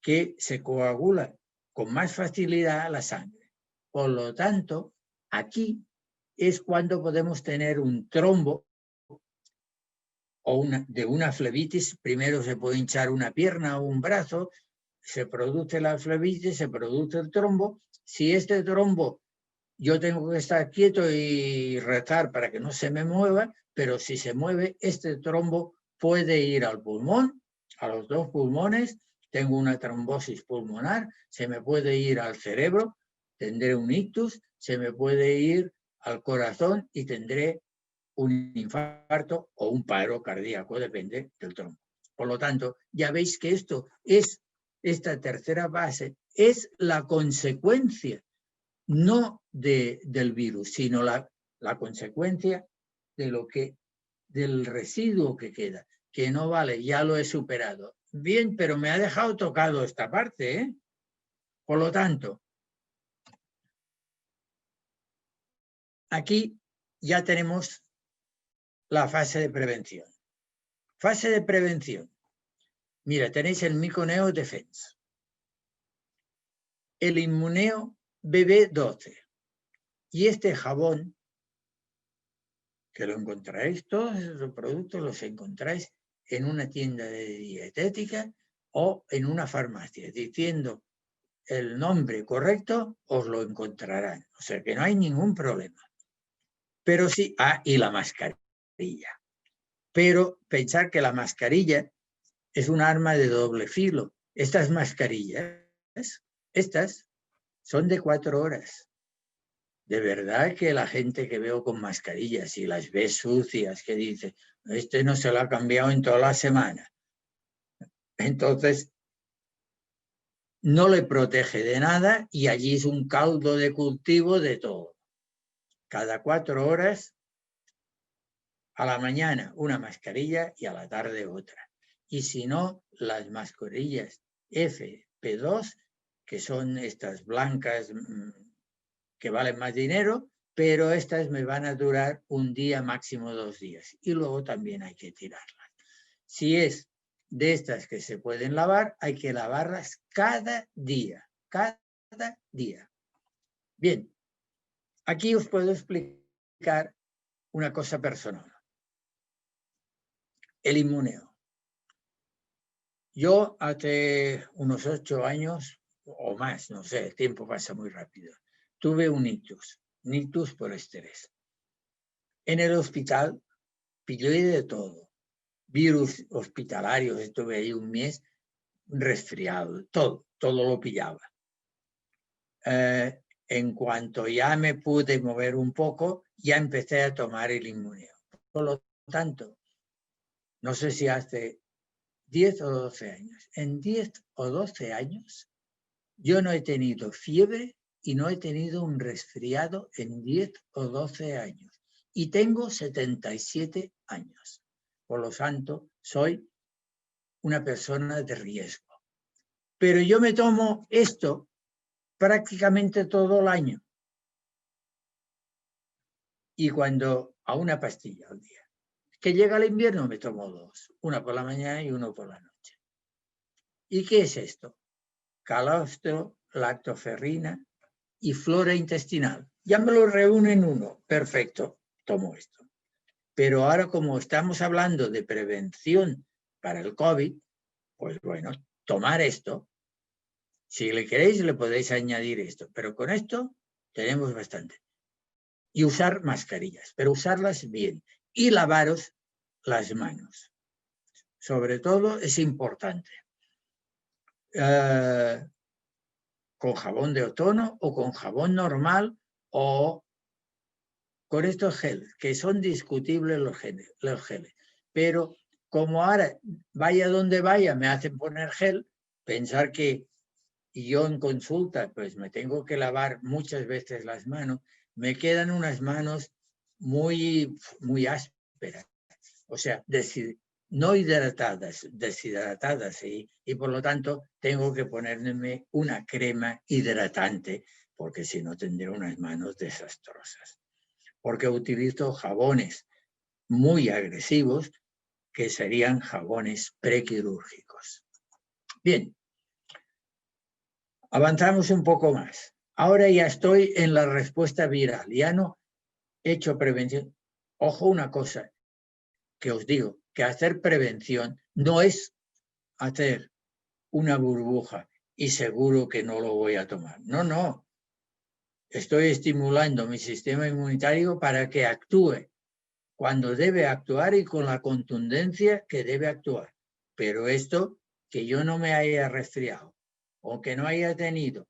que se coagula con más facilidad la sangre. Por lo tanto, aquí es cuando podemos tener un trombo o de una flebitis. Primero se puede hinchar una pierna o un brazo, se produce la flebitis, se produce el trombo. Si este trombo yo tengo que estar quieto y rezar para que no se me mueva, pero si se mueve, este trombo puede ir al pulmón, a los 2 pulmones, tengo una trombosis pulmonar, se me puede ir al cerebro, tendré un ictus, se me puede ir al corazón y tendré un infarto o un paro cardíaco, depende del trombo. Por lo tanto, ya veis que esta tercera fase es la consecuencia no del virus, sino la consecuencia del residuo que queda, que no vale, ya lo he superado. Bien, pero me ha dejado tocado esta parte, ¿eh? Por lo tanto, aquí ya tenemos la fase de prevención. Fase de prevención. Mira, tenéis el Myconeo Defense, el Immuneo BB12 y este jabón, que lo encontraréis, todos esos productos los encontráis en una tienda de dietética o en una farmacia. Diciendo el nombre correcto, os lo encontrarán. O sea que no hay ningún problema. Pero sí, y la mascarilla. Pero pensar que la mascarilla es un arma de doble filo. Estas mascarillas, estas son de 4 horas. De verdad que la gente que veo con mascarillas y las ves sucias, que dice, este no se lo ha cambiado en toda la semana. Entonces, no le protege de nada y allí es un caldo de cultivo de todo. Cada 4 horas, a la mañana una mascarilla y a la tarde otra. Y si no, las mascarillas FP2, que son estas blancas que valen más dinero, pero estas me van a durar un día, máximo 2 días. Y luego también hay que tirarlas. Si es de estas que se pueden lavar, hay que lavarlas cada día. Cada día. Bien, aquí os puedo explicar una cosa personal. El Immuneo. Yo hace unos 8 años o más, no sé, el tiempo pasa muy rápido, tuve un ictus por estrés. En el hospital pillé de todo, virus hospitalarios, estuve ahí un mes resfriado, todo lo pillaba. En cuanto ya me pude mover un poco, ya empecé a tomar el Immuneo. Por lo tanto, no sé si hace 10 o 12 años. En 10 o 12 años yo no he tenido fiebre y no he tenido un resfriado en 10 o 12 años. Y tengo 77 años. Por lo tanto, soy una persona de riesgo. Pero yo me tomo esto prácticamente todo el año. Y cuando a una pastilla al día. Que llega el invierno me tomo 2, una por la mañana y uno por la noche. ¿Y qué es esto? Calostro, lactoferrina y flora intestinal. Ya me lo reúne en uno. Perfecto, tomo esto. Pero ahora, como estamos hablando de prevención para el COVID, pues bueno, tomar esto. Si le queréis, le podéis añadir esto. Pero con esto tenemos bastante. Y usar mascarillas, pero usarlas bien. Y lavaros las manos. Sobre todo es importante. Con jabón de otono o con jabón normal o con estos geles, que son discutibles los geles. Pero como ahora, vaya donde vaya, me hacen poner gel, pensar que yo en consulta pues me tengo que lavar muchas veces las manos, me quedan unas manos muy, muy ásperas. O sea, no hidratadas, deshidratadas, y por lo tanto tengo que ponerme una crema hidratante, porque si no tendré unas manos desastrosas. Porque utilizo jabones muy agresivos, que serían jabones prequirúrgicos. Bien, avanzamos un poco más. Ahora ya estoy en la respuesta viral, ya no he hecho prevención. Ojo, una cosa que os digo, que hacer prevención no es hacer una burbuja y seguro que no lo voy a tomar. No, no. Estoy estimulando mi sistema inmunitario para que actúe cuando debe actuar y con la contundencia que debe actuar. Pero esto, que yo no me haya resfriado o que no haya tenido,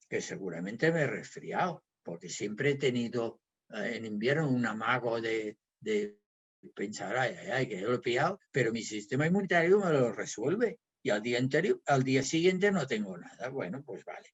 que seguramente me he resfriado, porque siempre he tenido en invierno un amago de pensar, ay, que yo lo he pillado, pero mi sistema inmunitario me lo resuelve y al día siguiente no tengo nada. Bueno, pues vale.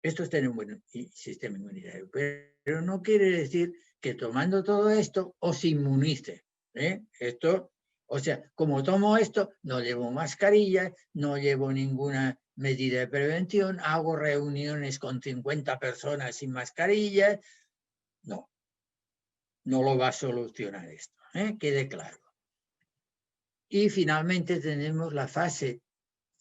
Esto es tener un buen sistema inmunitario, pero no quiere decir que tomando todo esto os inmunice. Esto, o sea, como tomo esto, no llevo mascarilla, no llevo ninguna medida de prevención, hago reuniones con 50 personas sin mascarilla. No lo va a solucionar esto, quede claro. Y finalmente tenemos la fase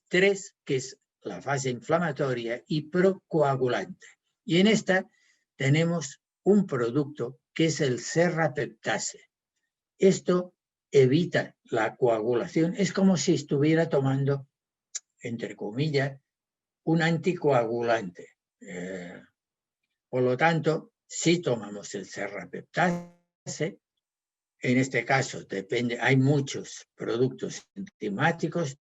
3, que es la fase inflamatoria y procoagulante. Y en esta tenemos un producto que es el serrapeptase. Esto evita la coagulación. Es como si estuviera tomando, entre comillas, un anticoagulante. Por lo tanto, si tomamos el serrapeptase, en este caso depende, hay muchos productos enzimáticos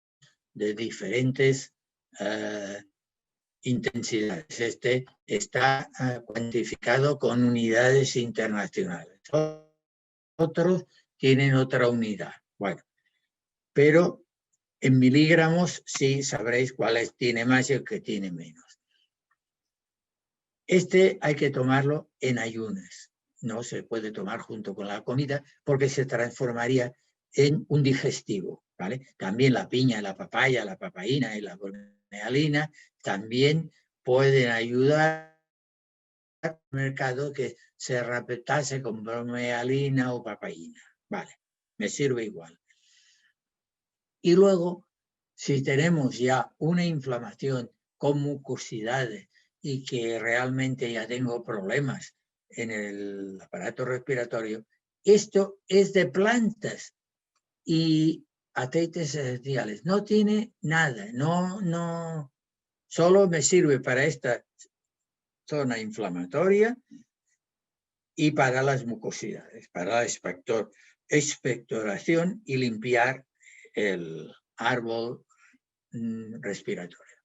de diferentes intensidades. Este está cuantificado con unidades internacionales. Otros tienen otra unidad. Bueno, pero en miligramos sí sabréis cuáles tiene más y el que tiene menos. Este hay que tomarlo en ayunas. No se puede tomar junto con la comida porque se transformaría en un digestivo, ¿vale? También la piña, la papaya, la papaína y la bromealina también pueden ayudar al mercado que se repetase con bromealina o papaína. Vale, me sirve igual. Y luego, si tenemos ya una inflamación con mucosidades y que realmente ya tengo problemas en el aparato respiratorio, esto es de plantas y aceites esenciales. No tiene nada, no, solo me sirve para esta zona inflamatoria y para las mucosidades, para la expectoración y limpiar el árbol respiratorio.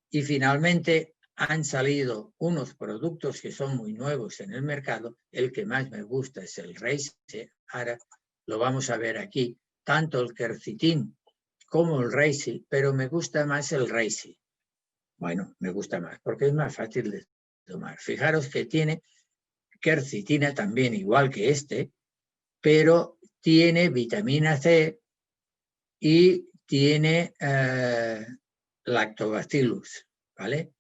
Y finalmente han salido unos productos que son muy nuevos en el mercado. El que más me gusta es el Reishi. Ahora lo vamos a ver aquí, tanto el quercitín como el Reishi, pero me gusta más el Reishi. Bueno, me gusta más porque es más fácil de tomar. Fijaros que tiene quercitina también, igual que este, pero tiene vitamina C y tiene lactobacillus, ¿vale?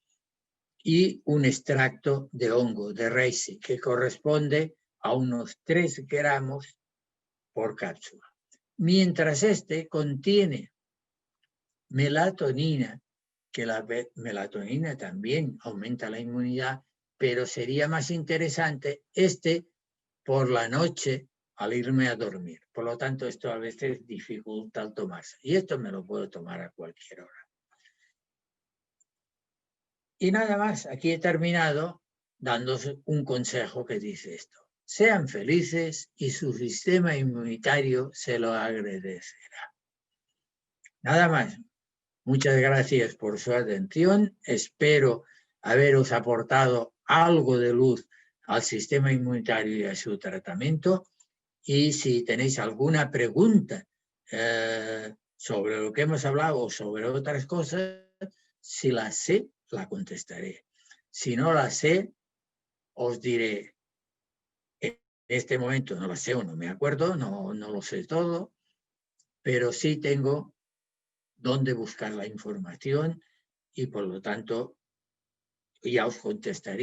y un extracto de hongo de reishi, que corresponde a unos 3 gramos por cápsula. Mientras este contiene melatonina, que la melatonina también aumenta la inmunidad, pero sería más interesante por la noche al irme a dormir. Por lo tanto, esto a veces dificulta el tomarse. Y esto me lo puedo tomar a cualquier hora. Y nada más, aquí he terminado dándos un consejo que dice esto. Sean felices y su sistema inmunitario se lo agradecerá. Nada más. Muchas gracias por su atención. Espero haberos aportado algo de luz al sistema inmunitario y a su tratamiento. Y si tenéis alguna pregunta sobre lo que hemos hablado o sobre otras cosas, si la sé, la contestaré. Si no la sé, os diré, en este momento no la sé o no me acuerdo, no lo sé todo, pero sí tengo dónde buscar la información y por lo tanto ya os contestaré.